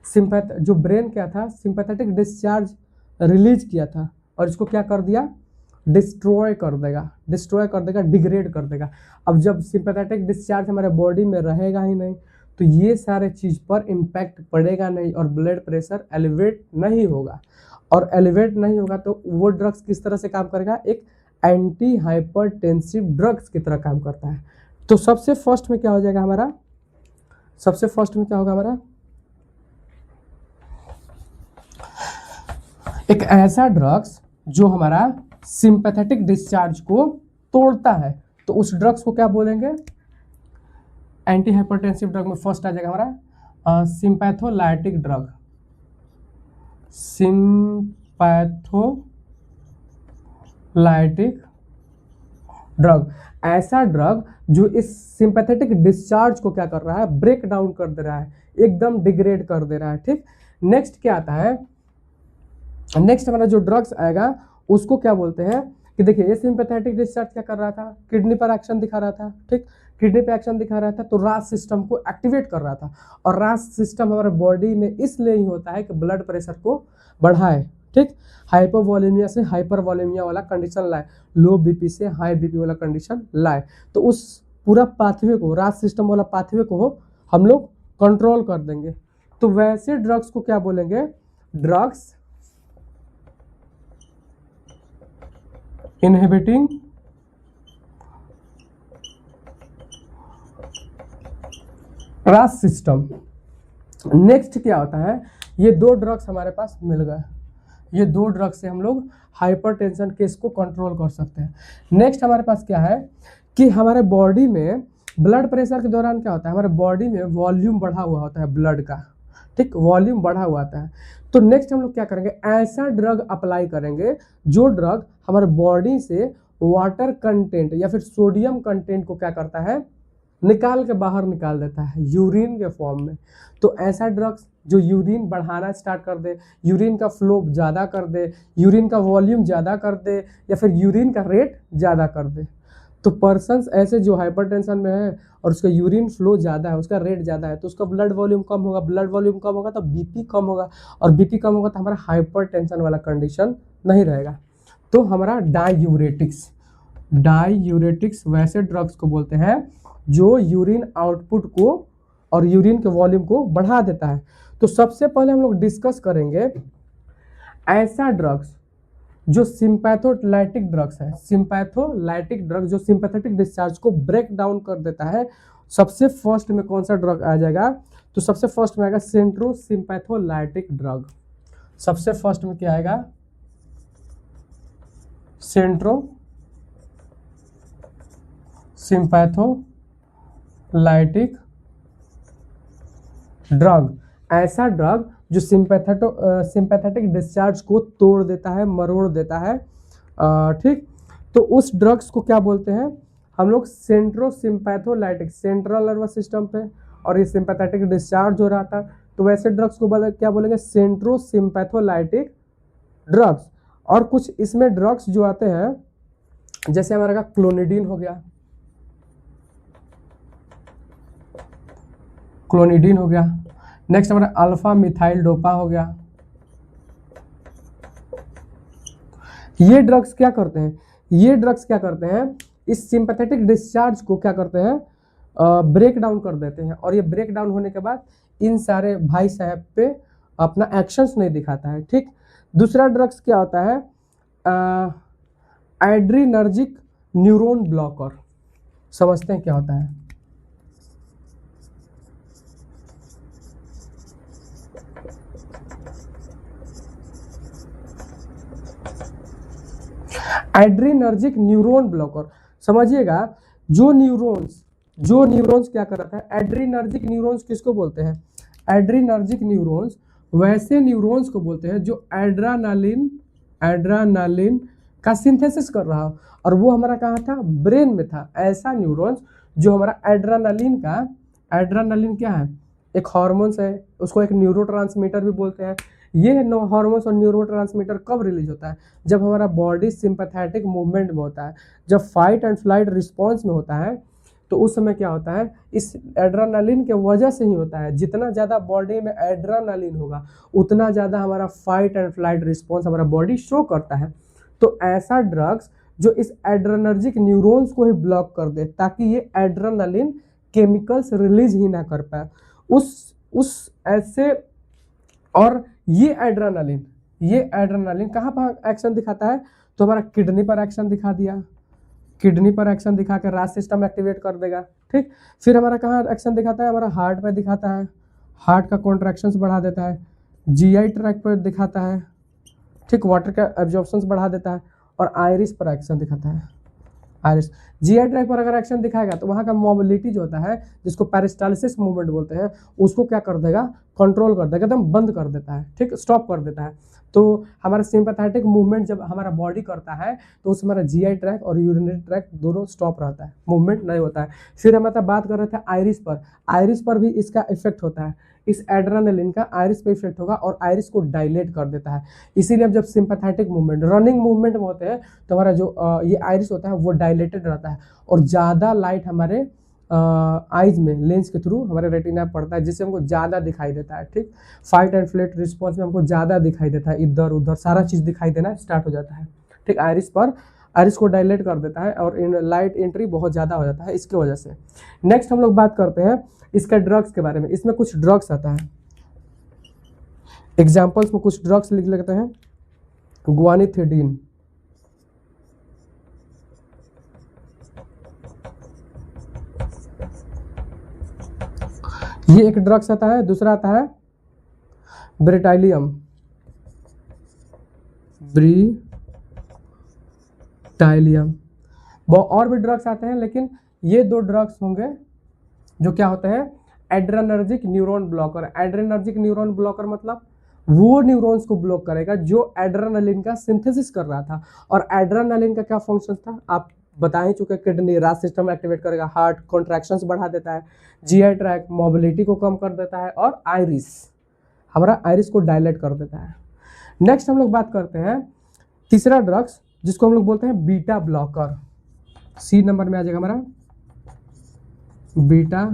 जो ब्रेन क्या था, सिंपैथेटिक डिस्चार्ज रिलीज किया था और इसको क्या कर दिया, डिस्ट्रॉय कर देगा, डिग्रेड कर देगा। अब जब सिंपैथेटिक डिस्चार्ज हमारे बॉडी में रहेगा ही नहीं तो ये सारे चीज पर इम्पैक्ट पड़ेगा नहीं और ब्लड प्रेशर एलिवेट नहीं होगा। और एलिवेट नहीं होगा तो वो ड्रग्स किस तरह से काम करेगा, एक एंटी हाइपरटेंसिव ड्रग्स की तरह काम करता है। तो सबसे फर्स्ट में क्या हो जाएगा हमारा, सबसे फर्स्ट में क्या होगा हमारा, एक ऐसा ड्रग्स जो हमारा सिंपैथेटिक डिस्चार्ज को तोड़ता है, तो उस ड्रग्स को क्या बोलेंगे, एंटी हाइपरटेंसिव ड्रग में फर्स्ट आ जाएगा हमारा सिंपैथोलाइटिक ड्रग, सिंपैथोलाइटिक ड्रग। ऐसा ड्रग जो इस सिंपैथेटिक डिस्चार्ज को क्या कर रहा है, ब्रेक डाउन कर दे रहा है, एकदम डिग्रेड कर दे रहा है। ठीक, नेक्स्ट क्या आता है, नेक्स्ट हमारा जो ड्रग्स आएगा उसको क्या बोलते हैं कि देखिए ये सिंपैथेटिक डिस्चार्ज क्या कर रहा था, किडनी पर एक्शन दिखा रहा था। ठीक, किडनी पे एक्शन दिखा रहा था तो रास सिस्टम को एक्टिवेट कर रहा था, और रास सिस्टम हमारे बॉडी में इसलिए ही होता है कि ब्लड प्रेशर को बढ़ाए। ठीक, हाइपोवोलेमिया से हाइपरवोलेमिया वाला कंडीशन लाए, लो बीपी से हाई बीपी वाला कंडीशन लाए, तो उस पूरा पाथवे को, रास सिस्टम वाला पाथवे को हम लोग कंट्रोल कर देंगे। तो वैसे ड्रग्स को क्या बोलेंगे, ड्रग्स इनहिबिटिंग रास सिस्टम। नेक्स्ट क्या होता है, ये दो ड्रग्स हमारे पास मिल गए, ये दो ड्रग्स से हम लोग हाइपरटेंशन केस को कंट्रोल कर सकते हैं। नेक्स्ट हमारे पास क्या है कि हमारे बॉडी में ब्लड प्रेशर के दौरान क्या होता है, हमारे बॉडी में वॉल्यूम बढ़ा हुआ होता है ब्लड का। ठीक, वॉल्यूम बढ़ा हुआ आता है, तो नेक्स्ट हम लोग क्या करेंगे, ऐसा ड्रग अप्लाई करेंगे जो ड्रग हमारे बॉडी से वाटर कंटेंट या फिर सोडियम कंटेंट को क्या करता है, निकाल के बाहर निकाल देता है यूरिन के फॉर्म में। तो ऐसा ड्रग्स जो यूरिन बढ़ाना स्टार्ट कर दे, यूरिन का फ्लो ज़्यादा कर दे, यूरिन का वॉल्यूम ज़्यादा कर दे, या फिर यूरिन का रेट ज़्यादा कर दे। तो पर्सन्स ऐसे जो हाइपरटेंशन में है और उसका यूरिन फ्लो ज़्यादा है, उसका रेट ज़्यादा है, तो उसका ब्लड वॉल्यूम कम होगा, ब्लड वॉल्यूम कम होगा तो बीपी कम होगा, और बीपी कम होगा तो हमारा हाइपरटेंशन वाला कंडीशन नहीं रहेगा। तो हमारा डाईयूरेटिक्स वैसे ड्रग्स को बोलते हैं जो यूरिन आउटपुट को और यूरिन के वॉल्यूम को बढ़ा देता है। तो सबसे पहले हम लोग डिस्कस करेंगे ऐसा ड्रग्स जो सिंपैथोलाइटिक ड्रग्स है, सिंपैथोलाइटिक ड्रग जो सिंपैथेटिक डिस्चार्ज को ब्रेक डाउन कर देता है। सबसे फर्स्ट में कौन सा ड्रग आ जाएगा, तो सबसे फर्स्ट में आएगा सेंट्रो सिंपैथोलाइटिक ड्रग। सबसे फर्स्ट में क्या आएगा, सेंट्रो सिंपैथोलाइटिक ड्रग। ऐसा ड्रग जो सिंपैथेटिक डिस्चार्ज को तोड़ देता है, मरोड़ देता है। ठीक, तो उस ड्रग्स को क्या बोलते हैं हम लोग, सेंट्रो सिंपैथोलाइटिक, सेंट्रल नर्वस सिस्टम पे और ये सिंपैथेटिक डिस्चार्ज हो रहा था, तो वैसे ड्रग्स को क्या बोलेंगे, सेंट्रोसिम्पैथोलाइटिक ड्रग्स। और कुछ इसमें ड्रग्स जो आते हैं जैसे हमारा का क्लोनिडीन हो गया, क्लोनिडीन हो गया। नेक्स्ट हमारा अल्फा मिथाइल डोपा हो गया। ये ड्रग्स क्या करते हैं, ये ड्रग्स क्या करते हैं, इस सिंपैथेटिक डिस्चार्ज को क्या करते हैं, ब्रेक डाउन कर देते हैं। और ये ब्रेक डाउन होने के बाद इन सारे भाई साहब पे अपना एक्शंस नहीं दिखाता है। ठीक, दूसरा ड्रग्स क्या होता है, एड्रीनर्जिक न्यूरॉन ब्लॉकर। समझते हैं क्या होता है। एड्रीनर्जिक न्यूरॉन ब्लॉकर, समझिएगा, जो न्यूरॉन्स क्या कर रहा था, एड्रीनर्जिक न्यूरॉन्स किसको बोलते हैं, एड्रीनर्जिक न्यूरॉन्स वैसे न्यूरॉन्स को बोलते हैं जो एड्रेनालिन का सिंथेसिस कर रहा हो, और वो हमारा कहाँ था, ब्रेन में था। ऐसा न्यूरॉन्स जो हमारा एड्रेनालिन क्या है, एक हार्मोन्स है, उसको एक न्यूरोट्रांसमीटर भी बोलते हैं। ये हार्मोन्स और न्यूरोट्रांसमीटर कब रिलीज होता है, जब हमारा बॉडी सिंपैथेटिक मूवमेंट में होता है, जब फाइट एंड फ्लाइट रिस्पॉन्स में होता है, तो उस समय क्या होता है, इस एड्रेनालिन के वजह से ही होता है। जितना ज़्यादा बॉडी में एड्रेनालिन होगा उतना ज़्यादा हमारा फाइट एंड फ्लाइट रिस्पॉन्स हमारा बॉडी शो करता है। तो ऐसा ड्रग्स जो इस एड्रेनर्जिक न्यूरॉन्स को ही ब्लॉक कर दे ताकि ये एड्रेनालिन केमिकल्स रिलीज ही ना कर पाए, उस ऐसे। और ये एड्रेनालिन कहाँ पर एक्शन दिखाता है, तो हमारा किडनी पर एक्शन दिखा दिया, किडनी पर एक्शन दिखा के राज सिस्टम एक्टिवेट कर देगा। ठीक, फिर हमारा कहाँ एक्शन दिखाता है, हमारा हार्ट पे दिखाता है, हार्ट का कॉन्ट्रैक्शंस बढ़ा देता है, जीआई ट्रैक पर दिखाता है, ठीक, वाटर का एब्जॉर्प्शंस बढ़ा देता है, और आयरिस पर एक्शन दिखाता है। आयरिस जीआई ट्रैक पर अगर एक्शन दिखाएगा तो वहाँ का मोबिलिटी जो होता है, जिसको पेरिस्टालिसिस मूवमेंट बोलते हैं, उसको क्या कर देगा, कंट्रोल कर देगा, एकदम बंद कर देता है। ठीक, स्टॉप कर देता है। तो हमारा सिंपैथेटिक मूवमेंट जब हमारा बॉडी करता है तो उस हमारा जीआई ट्रैक और यूरिनरी ट्रैक दोनों स्टॉप रहता है, मूवमेंट नहीं होता है। फिर हम बात कर रहे थे आयरिस पर भी इसका इफेक्ट होता है, इस एड्रेनालिन का आयरिस पे इफेक्ट होगा और आयरिस को डायलेट कर देता है। इसीलिए अब जब सिंपैथेटिक मूवमेंट रनिंग मूवमेंट में होते हैं तो हमारा जो ये आयरिस होता है वो डायलेटेड रहता है और ज़्यादा लाइट हमारे आइज में लेंस के थ्रू हमारे रेटिना पड़ता है, जिससे हमको ज़्यादा दिखाई देता है। ठीक, फाइट एंड फ्लाइट रिस्पॉन्स में हमको ज़्यादा दिखाई देता है, इधर उधर सारा चीज़ दिखाई देना स्टार्ट हो जाता है। ठीक, आयरिस को डायलेट कर देता है और इन लाइट एंट्री बहुत ज़्यादा हो जाता है इसकी वजह से। नेक्स्ट हम लोग बात करते हैं इसका ड्रग्स के बारे में। इसमें कुछ ड्रग्स आता है, एग्जाम्पल्स में कुछ ड्रग्स लिख लेते हैं। गुआनिथिडीन, ये एक ड्रग्स आता है। दूसरा आता है ब्रिटाइलियम, और भी ड्रग्स आते हैं, लेकिन ये दो ड्रग्स होंगे जो क्या होते हैं, adrenergic neuron blocker. Adrenergic neuron blocker मतलब वो न्यूरॉन्स को ब्लॉक करेगा जो एड्रेनालिन का सिंथेसिस कर रहा था। और एड्रेनालिन का क्या फंक्शन था आप बता ही चुके, किडनी राज सिस्टम एक्टिवेट करेगा, हार्ट कॉन्ट्रैक्शंस बढ़ा देता है, जीआई ट्रैक मोबिलिटी को कम कर देता है, और हमारा आयरिस को डायलेट कर देता है। नेक्स्ट हम लोग बात करते हैं तीसरा ड्रग्स जिसको हम लोग बोलते हैं बीटा ब्लॉकर। सी नंबर में आ जाएगा हमारा बीटा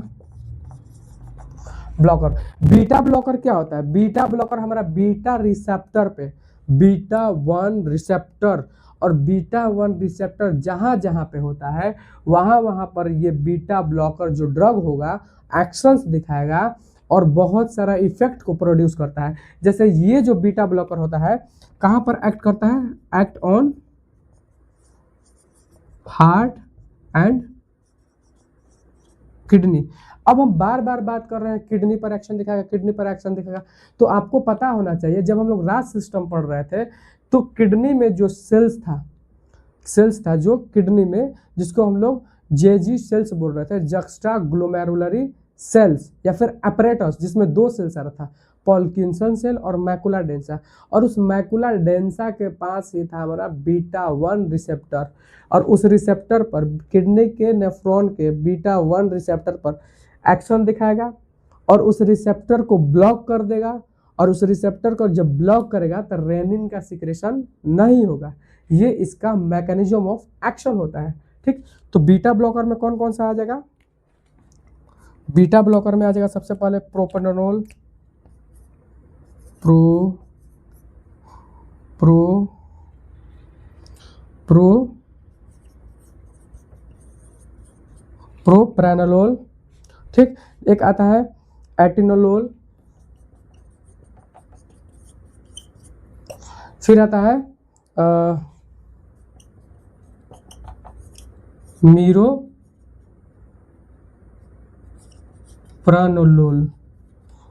ब्लॉकर। बीटा ब्लॉकर क्या होता है, बीटा ब्लॉकर हमारा बीटा रिसेप्टर पे, बीटा 1 रिसेप्टर और बीटा 1 रिसेप्टर जहां जहां पे होता है वहां वहां पर ये बीटा ब्लॉकर जो ड्रग होगा एक्शंस दिखाएगा और बहुत सारा इफेक्ट को प्रोड्यूस करता है। जैसे ये जो बीटा ब्लॉकर होता है कहां पर एक्ट करता है, act on heart and kidney. अब हम बार बार बात कर रहे हैं किडनी पर एक्शन दिखाएगा, किडनी पर एक्शन दिखाएगा, तो आपको पता होना चाहिए जब हम लोग राज सिस्टम पढ़ रहे थे तो किडनी में जो सेल्स था जो किडनी में, जिसको हम लोग जेजी सेल्स बोल रहे थे, जक्स्ट्रा ग्लोमेरुलरी सेल्स या फिर अपरेटस, जिसमें 2 सेल्स आ रहा था, पॉल्किंसन सेल और मैकुला डेंसा। और उस मैकुला डेंसा के पास ही था हमारा बीटा 1 रिसेप्टर, और उस रिसेप्टर पर किडनी के नेफ्रॉन के बीटा 1 रिसेप्टर पर एक्शन दिखाएगा और उस रिसेप्टर को ब्लॉक कर देगा, और उस रिसेप्टर को जब ब्लॉक करेगा तो रेनिन का सिक्रेशन नहीं होगा। ये इसका मैकेनिज्म ऑफ एक्शन होता है। ठीक, तो बीटा ब्लॉकर में कौन कौन सा आ जाएगा? बीटा ब्लॉकर में आ जाएगा सबसे पहले प्रोप्रानोलोल, प्रोप्रानोलोल। ठीक, एक आता है एटिनोलोल, फिर आता है मीरोप्रानोलोल।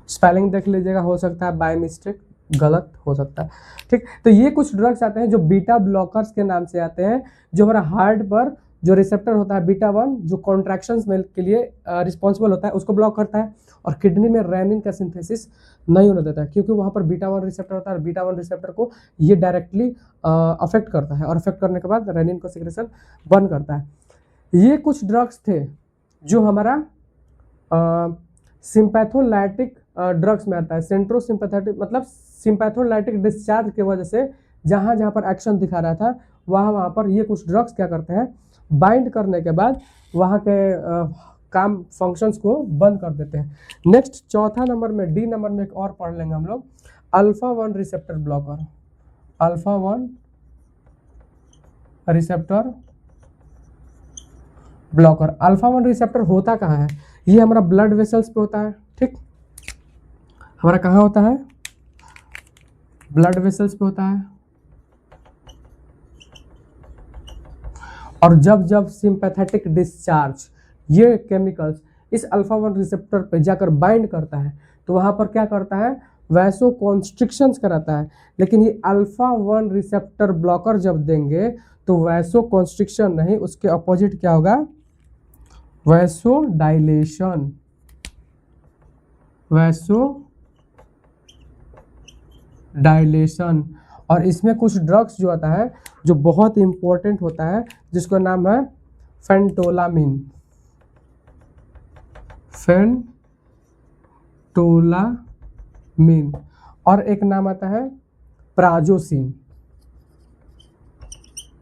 स्पेलिंग देख लीजिएगा, हो सकता है बाय मिस्टेक गलत हो सकता है। ठीक, तो ये कुछ ड्रग्स आते हैं जो बीटा ब्लॉकर्स के नाम से आते हैं, जो हमारा हार्ट पर जो रिसेप्टर होता है बीटा 1 जो कॉन्ट्रैक्शंस में के लिए रिस्पॉन्सिबल होता है उसको ब्लॉक करता है, और किडनी में रेनिन का सिंथेसिस नहीं होने देता है, क्योंकि वहाँ पर बीटा 1 रिसेप्टर होता है, और बीटा 1 रिसेप्टर को ये डायरेक्टली अफेक्ट करता है, और अफेक्ट करने के बाद रेनिन को सिक्रेशन बंद करता है। ये कुछ ड्रग्स थे जो हमारा सिंपैथोलाइटिक ड्रग्स में आता है। सेंट्रो सिंपैथेटिक मतलब सिंपैथोलाइटिक डिस्चार्ज की वजह से जहाँ जहाँ पर एक्शन दिखा रहा था वहाँ पर ये कुछ ड्रग्स क्या करते हैं, बाइंड करने के बाद वहाँ के काम फंक्शंस को बंद कर देते हैं। नेक्स्ट चौथा नंबर में डी नंबर में एक और पढ़ लेंगे हम लोग, alpha 1 receptor blocker. Alpha 1 receptor blocker. Alpha 1 receptor होता कहाँ है? ये हमारा ब्लड वेसल्स पे होता है। ठीक, हमारा कहाँ होता है? ब्लड वेसल्स पे होता है। और जब जब सिंपैथेटिक डिस्चार्ज ये केमिकल्स इस अल्फा 1 रिसेप्टर पे जाकर बाइंड करता है तो वहाँ पर क्या करता है, वैसो कॉन्स्ट्रिक्शंस कराता है। लेकिन ये अल्फा 1 रिसेप्टर ब्लॉकर जब देंगे तो वैसो कॉन्स्ट्रिक्शन नहीं, उसके अपोजिट क्या होगा, वैसो डायलेशन। Vaso dilation. और इसमें कुछ ड्रग्स जो आता है जो बहुत इंपॉर्टेंट होता है जिसका नाम है फेंटोलामिन। फेंटोलामिन। और एक नाम आता है प्राजोसिन।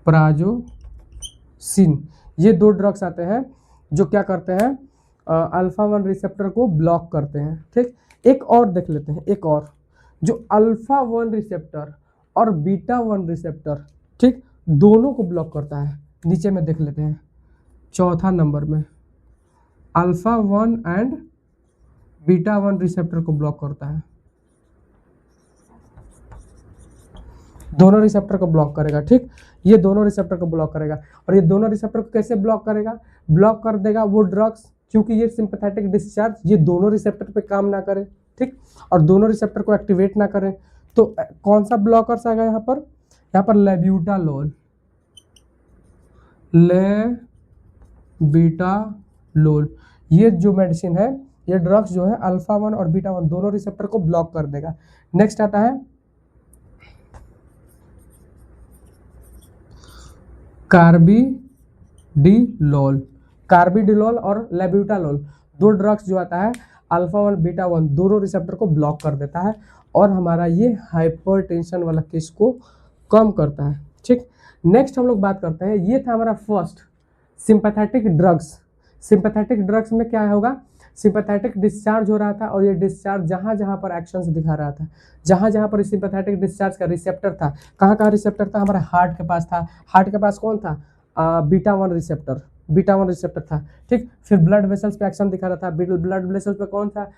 प्राजोसिन। ये दो ड्रग्स आते हैं जो क्या करते हैं, अल्फा 1 रिसेप्टर को ब्लॉक करते हैं। ठीक, एक और देख लेते हैं, एक और जो अल्फा 1 रिसेप्टर और बीटा 1 रिसेप्टर ठीक दोनों को ब्लॉक करता है। नीचे में देख लेते हैं चौथा नंबर में, अल्फा 1 एंड बीटा 1 रिसेप्टर को ब्लॉक करता है। दोनों रिसेप्टर को ब्लॉक करेगा। ठीक, ये दोनों रिसेप्टर को ब्लॉक करेगा। और ये दोनों रिसेप्टर को कैसे ब्लॉक करेगा, ब्लॉक कर देगा वो ड्रग्स, क्योंकि ये सिंपैथेटिक डिस्चार्ज ये दोनों रिसेप्टर पे काम ना करे। ठीक, और दोनों रिसेप्टर को एक्टिवेट ना करें तो कौन सा ब्लॉकर्स आएगा यहाँ पर, लेब्यूटालोल। लेब्यूटालोल ये जो मेडिसिन है, ये ड्रग्स जो है अल्फा 1 और बीटा 1 दोनों रिसेप्टर को ब्लॉक कर देगा। नेक्स्ट आता है कार्बिडिलोल। कार्बिडिलोल और लेब्यूटालोल दो ड्रग्स जो आता है अल्फा 1 बीटा 1 दोनों रिसेप्टर को ब्लॉक कर देता है और हमारा ये हाइपरटेंशन वाला केस को कम करता है। ठीक, नेक्स्ट हम लोग बात करते हैं, ये था हमारा first sympathetic drugs. Sympathetic drugs में क्या होगा, सिंपैथेटिक डिस्चार्ज हो रहा था और ये डिस्चार्ज जहाँ जहाँ पर एक्शंस दिखा रहा था, जहाँ जहाँ पर सिंपैथेटिक डिस्चार्ज का रिसेप्टर था, कहाँ कहाँ रिसेप्टर था, हमारे हार्ट के पास था। हार्ट के पास कौन था, बीटा 1 रिसेप्टर, बीटा 1 रिसेप्टर था। ठीक, फिर ब्लड वेसल्स पे एक्शन दिखा रहा था, ब्लड वेसल्स पे कौन था,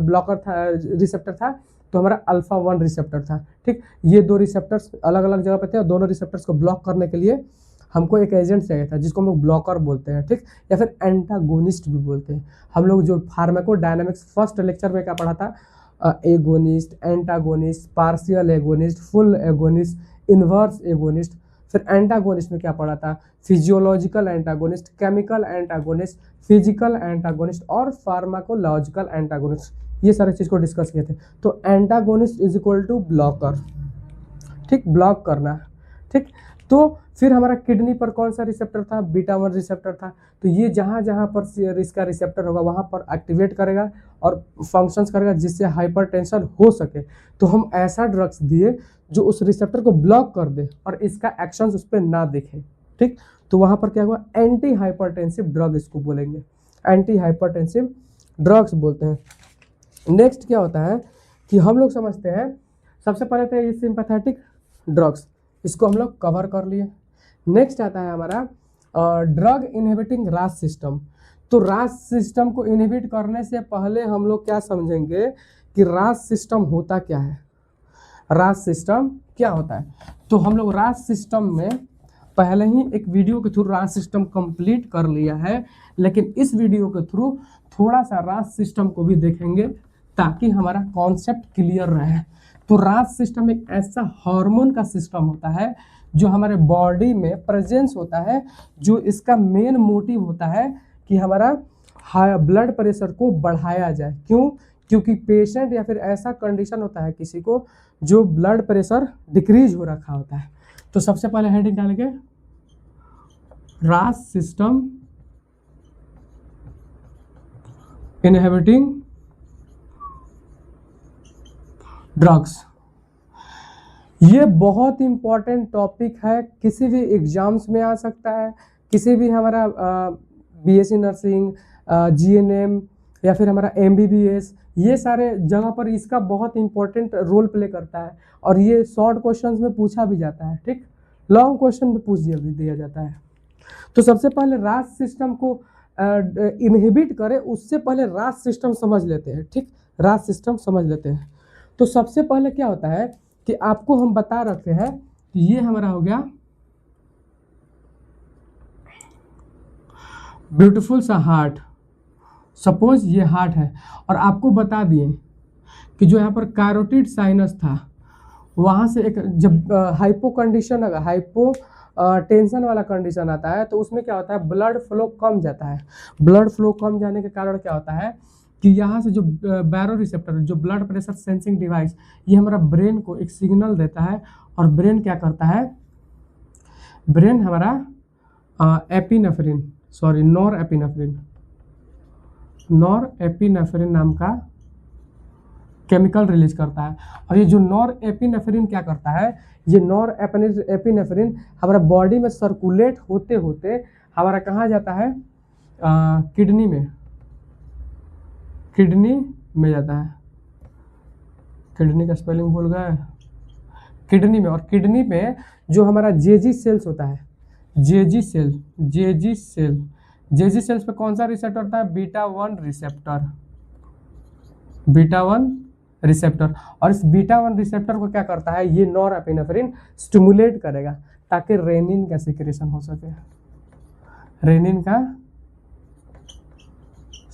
ब्लॉकर था, रिसेप्टर था, तो हमारा अल्फा 1 रिसेप्टर था। ठीक, ये दो रिसेप्टर्स अलग अलग जगह पे थे और दोनों रिसेप्टर्स को ब्लॉक करने के लिए हमको एक एजेंट चाहिए था जिसको हम लोग ब्लॉकर बोलते हैं। ठीक, या फिर एंटागोनिस्ट भी बोलते हैं। हम लोग जो फार्माकोडायनामिक्स फर्स्ट लेक्चर में क्या पढ़ा था, agonist, antagonist, partial agonist, full agonist, inverse agonist. फिर एंटागोनिस्ट में क्या पढ़ा था, physiological antagonist, chemical antagonist, physical antagonist और फार्माकोलॉजिकल एंटागोनिस्ट, ये सारे चीज़ को डिस्कस किए थे। तो antagonist is equal two blocker. ठीक, ब्लॉक करना। ठीक, तो फिर हमारा किडनी पर कौन सा रिसेप्टर था, बीटा 1 रिसेप्टर था। तो ये जहाँ जहाँ पर इसका रिसेप्टर होगा वहाँ पर एक्टिवेट करेगा और फंक्शंस करेगा जिससे हाइपरटेंशन हो सके। तो हम ऐसा ड्रग्स दिए जो उस रिसेप्टर को ब्लॉक कर दे और इसका एक्शंस उस पर ना दिखे, ठीक। तो वहाँ पर क्या हुआ, एंटी हाइपरटेंसिव ड्रग इसको बोलेंगे, एंटी हाइपरटेंसिव ड्रग्स बोलते हैं। नेक्स्ट क्या होता है कि हम लोग समझते हैं, सबसे पहले तो ये सिंपैथेटिक ड्रग्स, इसको हम लोग कवर कर लिए। नेक्स्ट आता है हमारा ड्रग इनहिबिटिंग रास सिस्टम। तो रास सिस्टम को इनहिबिट करने से पहले हम लोग क्या समझेंगे कि रास सिस्टम होता क्या है, रास सिस्टम क्या होता है। तो हम लोग रास सिस्टम में पहले ही एक वीडियो के थ्रू रास सिस्टम कंप्लीट कर लिया है, लेकिन इस वीडियो के थ्रू थोड़ा सा रास सिस्टम को भी देखेंगे ताकि हमारा कॉन्सेप्ट क्लियर रहे। तो रास सिस्टम एक ऐसा हार्मोन का सिस्टम होता है जो हमारे बॉडी में प्रेजेंस होता है, जो इसका मेन मोटिव होता है कि हमारा हाई ब्लड प्रेशर को बढ़ाया जाए। क्यों? क्योंकि पेशेंट या फिर ऐसा कंडीशन होता है किसी को जो ब्लड प्रेशर डिक्रीज हो रखा होता है। तो सबसे पहले हेडिंग डालेंगे रास सिस्टम इनहिबिटिंग ड्रग्स। ये बहुत इंपॉर्टेंट टॉपिक है, किसी भी एग्जाम्स में आ सकता है, किसी भी हमारा बीएससी नर्सिंग, जीएनएम या फिर हमारा एमबीबीएस, ये सारे जगह पर इसका बहुत इंपॉर्टेंट रोल प्ले करता है और ये शॉर्ट क्वेश्चंस में पूछा भी जाता है, ठीक। लॉन्ग क्वेश्चन में पूछ दिया जाता है। तो सबसे पहले रास सिस्टम को इनहिबिट करे उससे पहले रास सिस्टम समझ लेते हैं, ठीक। रास सिस्टम समझ लेते हैं। तो सबसे पहले क्या होता है कि आपको हम बता रखे हैं कि ये हमारा हो गया ब्यूटीफुल सा हार्ट। सपोज ये हार्ट है और आपको बता दिए कि जो यहाँ पर कैरोटिड साइनस था वहाँ से एक जब हाइपो कंडीशन अगर हाइपो टेंशन वाला कंडीशन आता है तो उसमें क्या होता है, ब्लड फ्लो कम जाता है। ब्लड फ्लो कम जाने के कारण क्या होता है कि यहाँ से जो बैरो रिसेप्टर, जो ब्लड प्रेशर सेंसिंग डिवाइस, ये हमारा ब्रेन को एक सिग्नल देता है और ब्रेन क्या करता है, ब्रेन हमारा नॉरएपिनेफ्रिन नाम का केमिकल रिलीज करता है। और ये जो नॉरएपिनेफ्रिन क्या करता है, ये नॉरएपिनेफ्रिन हमारा बॉडी में सर्कुलेट होते होते हमारा कहाँ जाता है, किडनी में जाता है। किडनी का स्पेलिंग भूल गए, किडनी में। और किडनी में जो हमारा जेजी सेल्स होता है, जेजी सेल्स पे कौन सा रिसेप्टर होता है, बीटा 1 रिसेप्टर। और इस बीटा 1 रिसेप्टर को क्या करता है, ये नॉरएपिनेफ्रिन स्टिमुलेट करेगा ताकि रेनिन का सिक्रेशन हो सके, रेनिन का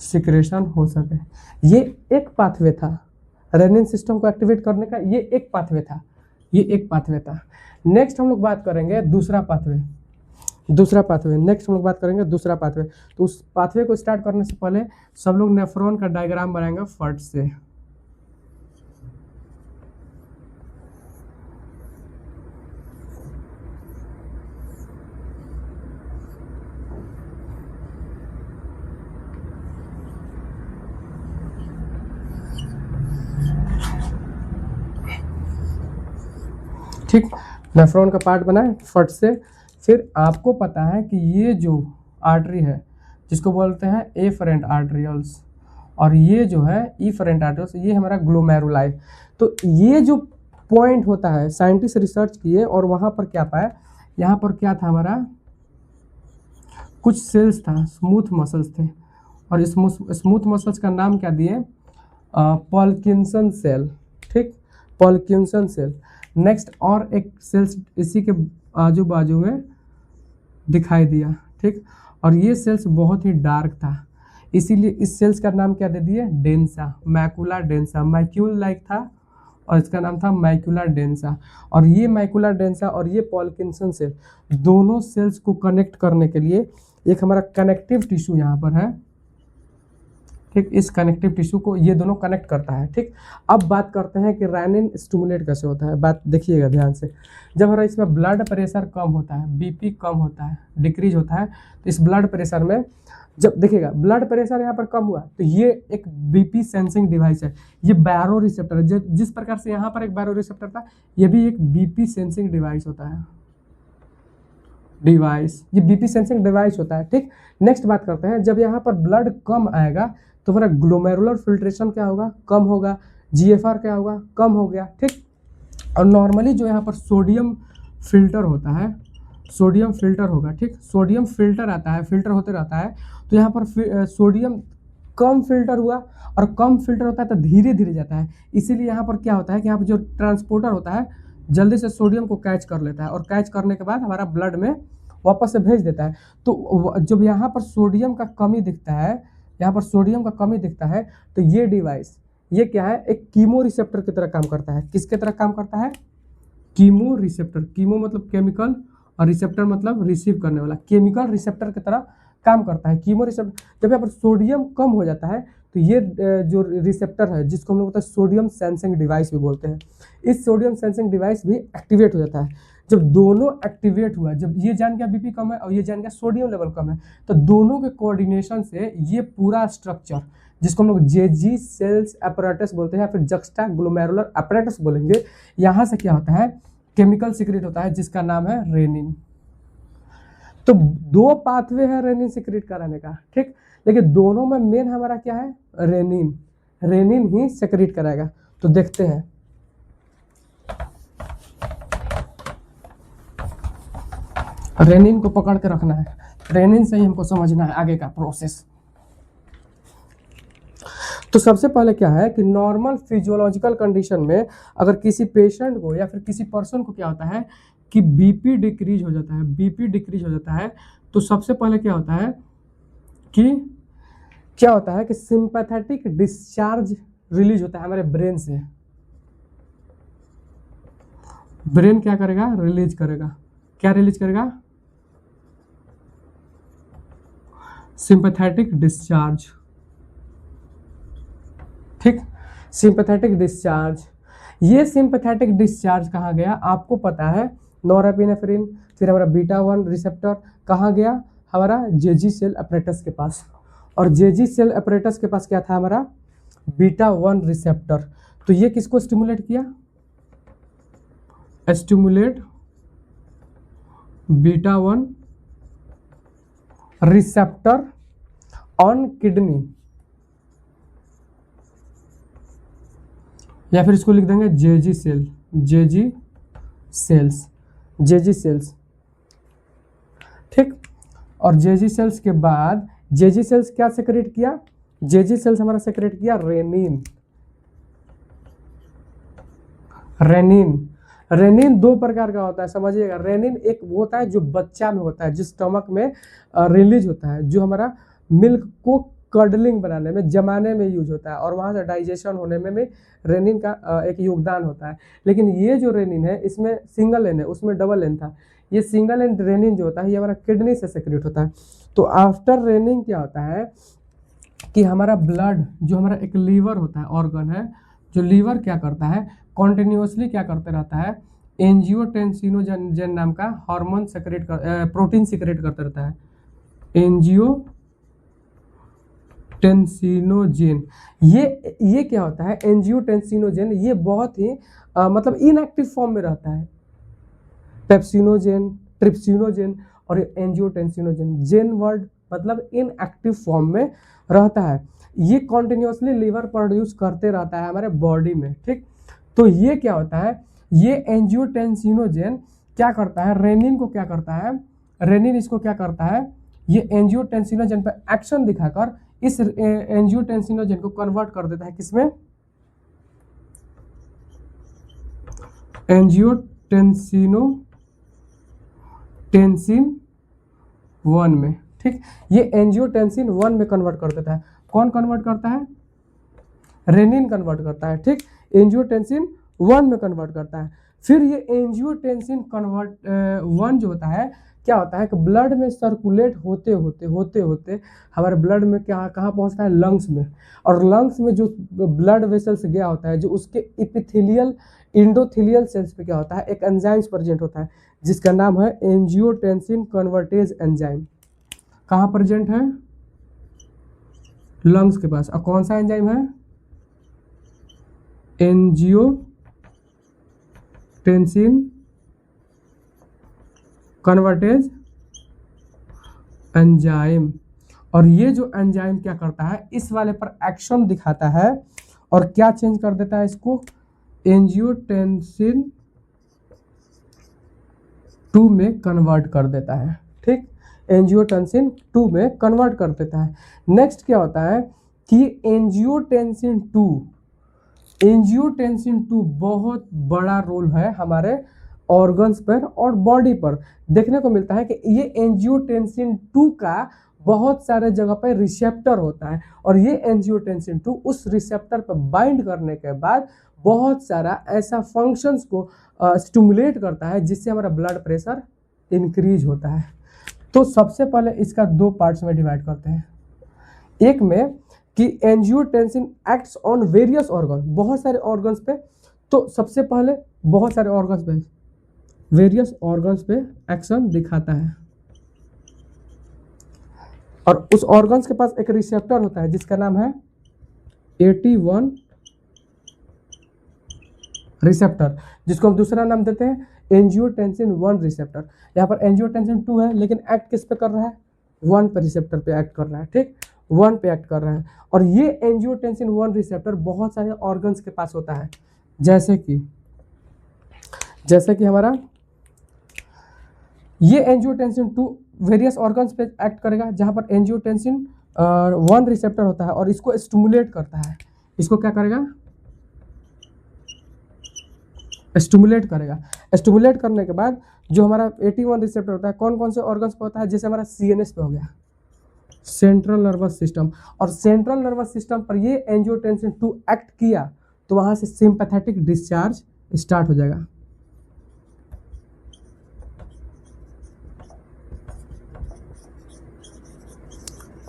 सिक्रेशन हो सके। ये एक पाथवे था, रेनिन सिस्टम को एक्टिवेट करने का ये एक पाथवे था। नेक्स्ट हम लोग बात करेंगे दूसरा पाथवे। नेक्स्ट हम लोग बात करेंगे दूसरा पाथवे। तो उस पाथवे को स्टार्ट करने से पहले सब लोग नेफ्रॉन का डायग्राम बनाएंगे फट से। ठीक, नेफ्रॉन का पार्ट बनाए फट से। फिर आपको पता है कि ये जो आर्टरी है जिसको बोलते हैं एफरेंट आर्टरियल्स और ये जो है इफरेंट आर्टरियल्स, ये हमारा ग्लोमेरुलाई। तो ये जो पॉइंट होता है साइंटिस्ट रिसर्च किए और वहाँ पर क्या पाया, यहाँ पर क्या था हमारा, कुछ सेल्स था, स्मूथ मसल्स थे। और इस स्मूथ मसल्स का नाम क्या दिए, पॉल्किंसन सेल, ठीक, पॉल्किंसन सेल। नेक्स्ट और एक सेल्स इसी के आजू बाजू में दिखाई दिया, ठीक। और ये सेल्स बहुत ही डार्क था, इसीलिए इस सेल्स का नाम क्या दे दिए, densa, macula densa. Macule like था और इसका नाम था मैकुला डेंसा। और ये मैकुला डेंसा और ये पॉल्किंसन सेल दोनों सेल्स को कनेक्ट करने के लिए एक हमारा कनेक्टिव टिश्यू यहाँ पर है, ठीक, इस कनेक्टिव टिश्यू को ये दोनों कनेक्ट करता है। ठीक, अब बात करते हैं कि रेनिन स्टिमुलेट कैसे होता है। बात देखिएगा ध्यान से, जब हमारा इसमें ब्लड प्रेशर कम होता है, बीपी कम होता है, डिक्रीज होता है, तो इस ब्लड प्रेशर में जब देखिएगा ब्लड प्रेशर यहाँ पर कम हुआ तो ये एक बीपी सेंसिंग डिवाइस है, ये बैरो रिसेप्टर है। जिस प्रकार से यहाँ पर एक बैरो रिसेप्टर था, ये भी एक बीपी सेंसिंग डिवाइस होता है, ये बीपी सेंसिंग डिवाइस होता है। ठीक, नेक्स्ट बात करते हैं, जब यहाँ पर ब्लड कम आएगा तो हमारा ग्लोमेरुलर फिल्ट्रेशन क्या होगा, कम होगा, जीएफआर क्या होगा, कम हो गया। ठीक, और नॉर्मली जो यहाँ पर सोडियम फिल्टर होता है, सोडियम फिल्टर होगा। ठीक, सोडियम फिल्टर आता है, फिल्टर होते रहता है, तो यहाँ पर सोडियम कम फिल्टर हुआ, और कम फिल्टर होता है तो धीरे धीरे जाता है, इसीलिए यहाँ पर क्या होता है कि यहाँ पर जो ट्रांसपोर्टर होता है जल्दी से सोडियम को कैच कर लेता है, और कैच करने के बाद हमारा ब्लड में वापस से भेज देता है। तो जब यहाँ पर सोडियम का कमी दिखता है, यहाँ पर सोडियम का कमी दिखता है, तो ये डिवाइस ये क्या है, एक कीमो रिसेप्टर की तरह काम करता है। किसके तरह काम करता है, कीमो रिसेप्टर। कीमो मतलब केमिकल, और रिसेप्टर मतलब रिसीव करने वाला, केमिकल रिसेप्टर की तरह काम करता है कीमो रिसेप्टर। जब यहाँ पर सोडियम कम हो जाता है तो ये जो रिसेप्टर है, जिसको हम लोग बोलते हैं सोडियम सेंसिंग डिवाइस भी बोलते हैं, इस सोडियम सेंसिंग डिवाइस भी एक्टिवेट हो जाता है। जब दोनों एक्टिवेट हुआ, जब ये जान गया बीपी कम है और ये जान गया सोडियम लेवल कम है, तो दोनों के कोऑर्डिनेशन से ये पूरा स्ट्रक्चर, जिसको हम लोग जेजी सेल्स अपैरेटस बोलते हैं या फिर जक्स्टा ग्लोमेरुलर अपैरेटस बोलेंगे, यहाँ से क्या होता है, केमिकल सीक्रेट होता है जिसका नाम है रेनिन। तो दो पाथवे है रेनिन सीक्रेट कराने का। ठीक, लेकिन दोनों में मेन हमारा क्या है, रेनिन, रेनिन ही सीक्रेट कराएगा। तो देखते हैं, रेनिन को पकड़ के रखना है, रेनिन से ही हमको समझना है आगे का प्रोसेस। तो सबसे पहले क्या है कि नॉर्मल फिजियोलॉजिकल कंडीशन में अगर किसी पेशेंट को या फिर किसी पर्सन को क्या होता है कि बीपी डिक्रीज हो जाता है, बीपी डिक्रीज हो जाता है, तो सबसे पहले क्या होता है कि सिंपैथेटिक डिस्चार्ज रिलीज होता है हमारे ब्रेन से। ब्रेन क्या करेगा, रिलीज करेगा, क्या रिलीज करेगा, सिंपैथेटिक डिस्चार्ज। ठीक, सिंपैथेटिक डिस्चार्ज, ये सिंपैथेटिक डिस्चार्ज कहाँ गया आपको पता है, नॉरएपिनेफ्रिन, फिर हमारा बीटा 1 रिसेप्टर कहाँ गया, हमारा जेजी सेल अपैरेटस के पास, और जेजी सेल अपैरेटस के पास क्या था, हमारा बीटा 1 रिसेप्टर। तो ये किसको स्टिमुलेट किया, stimulate beta 1 receptor on kidney, या फिर इसको लिख देंगे JG cell, JG cells, JG cells. ठीक, और जेजी सेल्स के बाद जेजी सेल्स क्या सेक्रेट किया, जेजी सेल्स हमारा सेक्रेट किया रेनिन। रेनिन, रेनिन दो प्रकार का होता है, समझिएगा। रेनिन एक वो होता है जो बच्चा में होता है, जिस स्टमक में रिलीज होता है, जो हमारा मिल्क को कर्डलिंग बनाने में, जमाने में यूज होता है, और वहाँ से डाइजेशन होने में भी रेनिन का एक योगदान होता है। लेकिन ये जो रेनिन है इसमें सिंगल एन है, उसमें डबल एन था। ये सिंगल एन रेनिन जो होता है ये हमारा किडनी से सेक्रेट होता है। तो आफ्टर रेनिन क्या होता है कि हमारा ब्लड, जो हमारा एक लीवर होता है, ऑर्गन है, जो लीवर क्या करता है, कॉन्टिन्यूसली क्या करते रहता है, एंजियोटेंसिनोजेन नाम का हार्मोन सेक्रेट कर, प्रोटीन सीक्रेट करते रहता है, एंजियोटेंसिनोजेन। ये क्या होता है, एंजियोटेंसिनोजेन, ये बहुत ही मतलब इनएक्टिव फॉर्म में रहता है। पेप्सिनोजेन, ट्रिप्सिनोजेन और एंजियोटेंसिनोजेन, जेन वर्ड मतलब इनएक्टिव फॉर्म में रहता है। ये कॉन्टिन्यूसली लीवर प्रोड्यूस करते रहता है हमारे बॉडी में। ठीक, तो ये क्या होता है, ये एंजियोटेंसिनोजेन क्या करता है, रेनिन को क्या करता है, रेनिन इसको क्या करता है, ये एंजियोटेंसिनोजेन पर एक्शन दिखाकर इस एंजियोटेंसिनोजेन को कन्वर्ट कर देता है किसमें, एंजियोटेंसिन 1 में। ठीक, ये एंजियोटेंसिन 1 में कन्वर्ट कर देता है। कौन कन्वर्ट करता है, रेनिन कन्वर्ट करता है। ठीक, एंजियोटेंसिन 1 में कन्वर्ट करता है। फिर ये एंजियोटेंसिन कन्वर्ट 1 जो होता है, क्या होता है कि ब्लड में सर्कुलेट होते होते हमारे ब्लड में क्या कहाँ पहुँचता है, लंग्स में। और लंग्स में जो ब्लड वेसल्स गया होता है, जो उसके इपिथेलियल इंडोथेलियल सेल्स पे क्या होता है, एक एंजाइम्स प्रेजेंट होता है जिसका नाम है एंजियोटेंसिन कन्वर्टेज एंजाइम। कहाँ प्रेजेंट है, लंग्स के पास। और कौन सा एंजाइम है, एंजियोटेंसिन कन्वर्टेज एंजाइम। और ये जो एंजाइम क्या करता है, इस वाले पर एक्शन दिखाता है और क्या चेंज कर देता है, इसको एंजियोटेंसिन 2 में कन्वर्ट कर देता है। ठीक, एंजियोटेंसिन 2 में कन्वर्ट कर देता है। नेक्स्ट क्या होता है कि एंजियोटेंसिन 2 बहुत बड़ा रोल है हमारे ऑर्गन्स पर और बॉडी पर। देखने को मिलता है कि ये एंजियोटेंसिन 2 का बहुत सारे जगह पर रिसेप्टर होता है और ये एंजियोटेंसिन 2 उस रिसेप्टर पर बाइंड करने के बाद बहुत सारा ऐसा फंक्शंस को स्टिमुलेट करता है जिससे हमारा ब्लड प्रेशर इंक्रीज होता है। तो सबसे पहले इसका 2 पार्ट्स में डिवाइड करते हैं। एक में कि angiotensin acts on various organ, बहुत सारे ऑर्गन्स पे। तो सबसे पहले बहुत सारे ऑर्गन्स पे, वेरियस ऑर्गन्स पे एक्शन दिखाता है और उस ऑर्गन्स के पास एक रिसेप्टर होता है जिसका नाम है AT1 रिसेप्टर, जिसको हम दूसरा नाम देते हैं एंजियोटेंसिन 1 रिसेप्टर। यहाँ पर एंजियोटेंसिन 2 है लेकिन एक्ट किस पे कर रहा है, 1 पे रिसेप्टर पे एक्ट कर रहा है। ठीक, 1 पे एक्ट कर रहा है। और ये एंजियोटेंसिन 1 रिसेप्टर बहुत सारे ऑर्गन्स के पास होता है, जैसे कि हमारा ये एंजियोटेंसिन 2 वेरियस ऑर्गन्स पे एक्ट करेगा जहां पर एंजियोटेंसिन 1 रिसेप्टर होता है और इसको स्टिमुलेट करता है। इसको क्या करेगा, स्टिमुलेट करेगा। स्टिमुलेट करने के बाद जो हमारा AT1 रिसेप्टर होता है कौन कौन से ऑर्गन्स पे होता है, जैसे हमारा CNS पे हो गया, सेंट्रल नर्वस सिस्टम। और सेंट्रल नर्वस सिस्टम पर ये एंजियोटेंसिन 2 एक्ट किया तो वहां से सिंपैथेटिक डिस्चार्ज स्टार्ट हो जाएगा।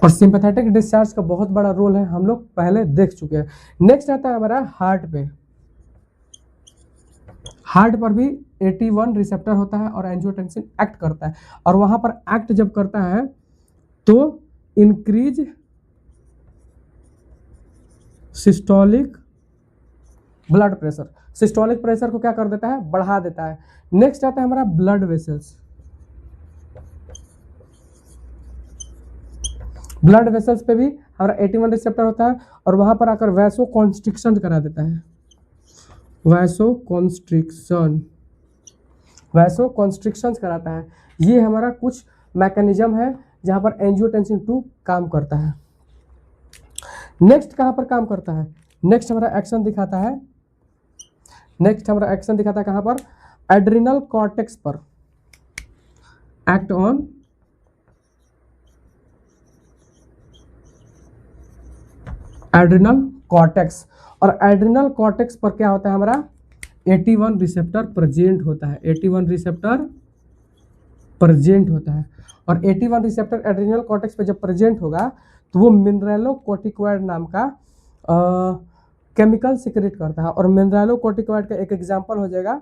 और सिंपैथेटिक डिस्चार्ज का बहुत बड़ा रोल है, हम लोग पहले देख चुके हैं। नेक्स्ट आता है हमारा हार्ट पे। हार्ट पर भी AT1 रिसेप्टर होता है और एंजियोटेंसिन एक्ट करता है और वहां पर एक्ट जब करता है तो increase systolic blood pressure, systolic pressure को क्या कर देता है, बढ़ा देता है। नेक्स्ट आता है हमारा ब्लड वेसल्स। ब्लड वेसल्स पे भी हमारा AT1 रिसेप्टर होता है और वहां पर आकर वैसो कॉन्स्ट्रिक्शन करा देता है, वैसो कॉन्स्ट्रिक्शन कराता है। ये हमारा कुछ मैकेनिज्म है जहां पर एंजियोटेंसिन 2 काम करता है। नेक्स्ट कहां पर काम करता है, नेक्स्ट हमारा एक्शन दिखाता है कहां पर, एड्रिनल कॉर्टेक्स पर। Act on adrenal cortex. और एड्रिनल कॉर्टेक्स पर क्या होता है, हमारा AT1 रिसेप्टर प्रेजेंट होता है, AT1 रिसेप्टर प्रेजेंट होता है। और AT1 रिसेप्टर एड्रिनल कॉर्टेक्स पे जब प्रेजेंट होगा तो वो मिनरलोकोर्टिकॉइड नाम का केमिकल सिक्रेट करता है। और मिनरलोकोर्टिकॉइड का एक एग्जांपल हो जाएगा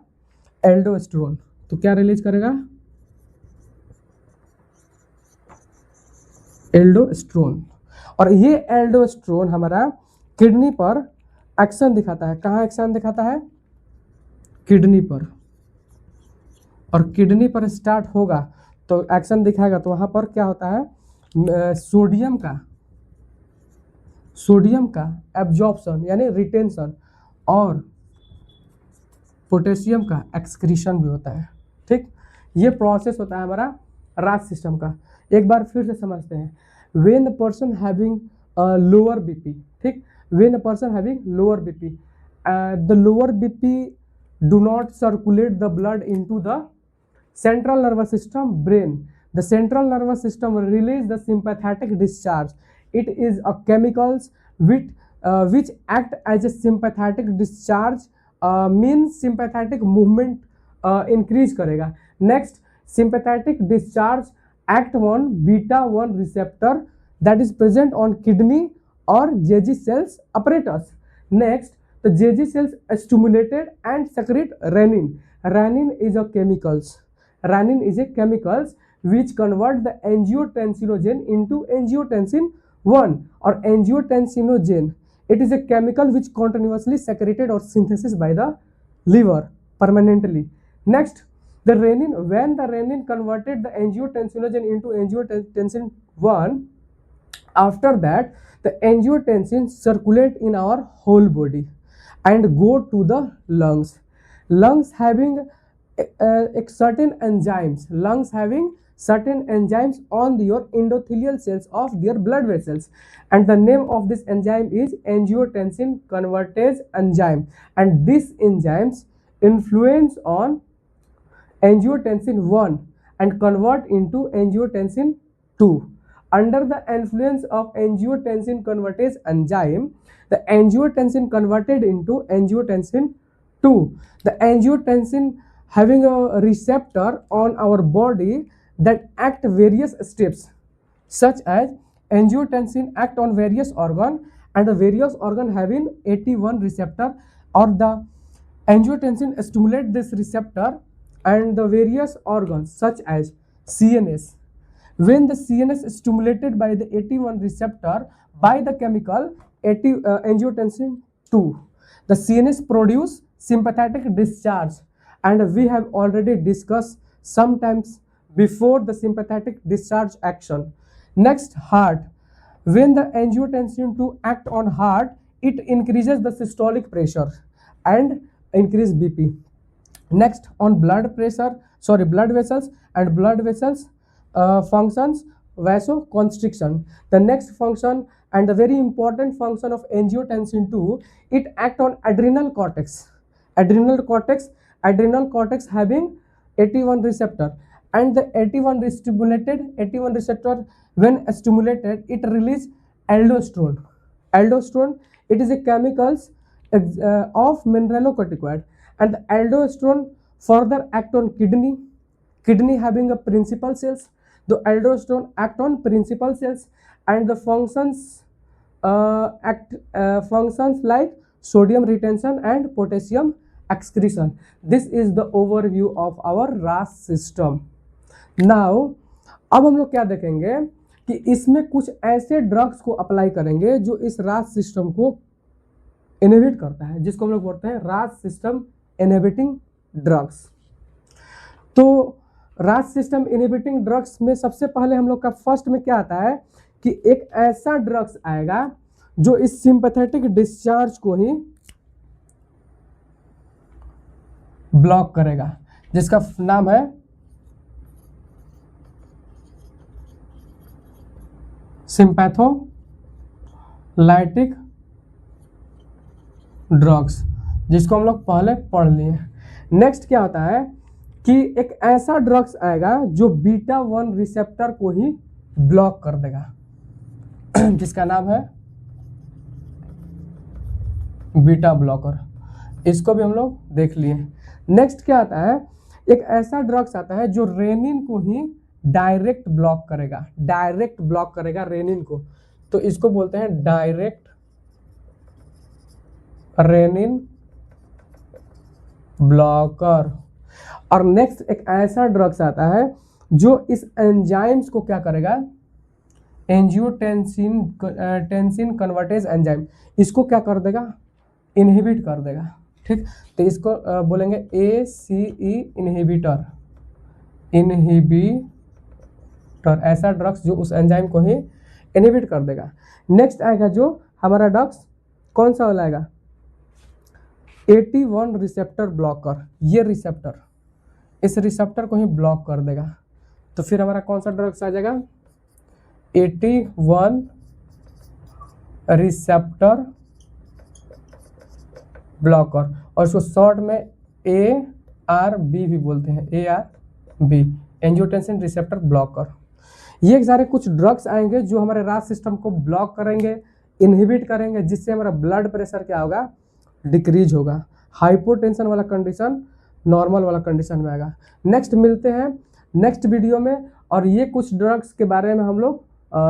एल्डोस्टेरोन। तो क्या रिलीज करेगा, एल्डोस्टेरोन। और ये एल्डोस्टेरोन हमारा किडनी पर एक्शन दिखाता है। कहाँ एक्शन दिखाता है, किडनी पर। और किडनी पर स्टार्ट होगा तो एक्शन दिखाएगा तो वहां पर क्या होता है, सोडियम का एब्जॉर्प्शन यानी रिटेंशन और पोटेशियम का एक्सक्रीशन भी होता है। ठीक, ये प्रोसेस होता है हमारा राज सिस्टम का। एक बार फिर से समझते हैं। When the person having lower BP, ठीक, when a person having lower BP, the lower BP do not circulate the blood into the central nervous system brain. The central nervous system release the sympathetic discharge. It is a chemicals which act as a sympathetic discharge means sympathetic movement increase करेगा। Next, sympathetic discharge act on beta 1 receptor that is present on kidney और JG cells apparatus. Next, the JG cells stimulated and secrete renin. Renin is a chemicals which convert the angiotensinogen into angiotensin 1 or angiotensinogen. It is a chemical which continuously secreted or synthesis by the liver permanently. Next, the renin, when the renin converted the angiotensinogen into angiotensin 1, after that the angiotensin circulate in our whole body and go to the lungs having certain enzymes on your endothelial cells of their blood vessels, and the name of this enzyme is angiotensin convertase enzyme, and these enzymes influence on angiotensin 1 and convert into angiotensin 2. Under the influence of angiotensin convertase enzyme, the angiotensin converted into angiotensin 2. The angiotensin having a receptor on our body that act various steps, such as angiotensin act on various organ, and the various organ having AT1 receptor, or the angiotensin stimulate this receptor and the various organs such as CNS. When the CNS is stimulated by the AT1 receptor by the chemical angiotensin 2, the CNS produce sympathetic discharge, and we have already discussed sometimes before the sympathetic discharge action. Next, heart. When the angiotensin 2 act on heart, it increases the systolic pressure and increase BP. Next, on blood vessels and blood vessels functions, vasoconstriction. The next function and the very important function of angiotensin 2, it act on adrenal cortex having AT1 receptor, and the AT1 receptor when stimulated, it release aldosterone. It is a chemicals of mineralocorticoid, and the aldosterone further act on kidney having a principal cells. The aldosterone act on principal cells, and the functions like sodium retention and potassium excretion. This is the overview of our RAS system. Now, अब हम लोग क्या देखेंगे कि इसमें कुछ ऐसे drugs को अप्लाई करेंगे जो इस RAS सिस्टम को इनहिबिट करता है, जिसको हम लोग बोलते हैं RAS सिस्टम इनहिबिटिंग ड्रग्स। तो RAS सिस्टम इनहिबिटिंग ड्रग्स में सबसे पहले हम लोग का फर्स्ट में क्या आता है कि एक ऐसा ड्रग्स आएगा जो इस सिंपैथेटिक डिस्चार्ज को ही ब्लॉक करेगा, जिसका नाम है सिंपैथोलाइटिक ड्रग्स, जिसको हम लोग पहले पढ़ लिए। नेक्स्ट क्या होता है कि एक ऐसा ड्रग्स आएगा जो बीटा 1 रिसेप्टर को ही ब्लॉक कर देगा, जिसका नाम है बीटा ब्लॉकर। इसको भी हम लोग देख लिए। नेक्स्ट क्या आता है, एक ऐसा ड्रग्स आता है जो रेनिन को ही डायरेक्ट ब्लॉक करेगा रेनिन को, तो इसको बोलते हैं डायरेक्ट रेनिन ब्लॉकर। और नेक्स्ट एक ऐसा ड्रग्स आता है जो इस एंजाइम्स को क्या करेगा, एंजियोटेंसिन कन्वर्टेज एंजाइम, इसको क्या कर देगा, इनहिबिट कर देगा। ठीक, तो इसको बोलेंगे ACE इनहिबिटर। ऐसा ड्रग्स जो उस एंजाइम को ही इनहिबिट कर देगा। नेक्स्ट आएगा जो हमारा ड्रग्स कौन सा वाला आएगा, AT1 रिसेप्टर ब्लॉकर। ये रिसेप्टर, इस रिसेप्टर को ही ब्लॉक कर देगा। तो फिर हमारा कौन सा ड्रग्स आ जाएगा, AT1 रिसेप्टर ब्लॉकर, और इसको शॉर्ट में ARB भी बोलते हैं, ARB, एंजियोटेंसिन रिसेप्टर ब्लॉकर। ये सारे कुछ ड्रग्स आएंगे जो हमारे RAS सिस्टम को ब्लॉक करेंगे, इनहिबिट करेंगे, जिससे हमारा ब्लड प्रेशर क्या होगा, डिक्रीज होगा, हाइपोटेंशन वाला कंडीशन नॉर्मल वाला कंडीशन में आएगा। नेक्स्ट मिलते हैं नेक्स्ट वीडियो में, और ये कुछ ड्रग्स के बारे में हम लोग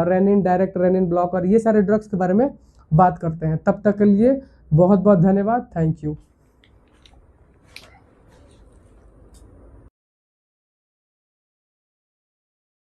रेनिन, डायरेक्ट रेनिन ब्लॉकर, ये सारे ड्रग्स के बारे में बात करते हैं। तब तक के लिए बहुत बहुत धन्यवाद। Thank you.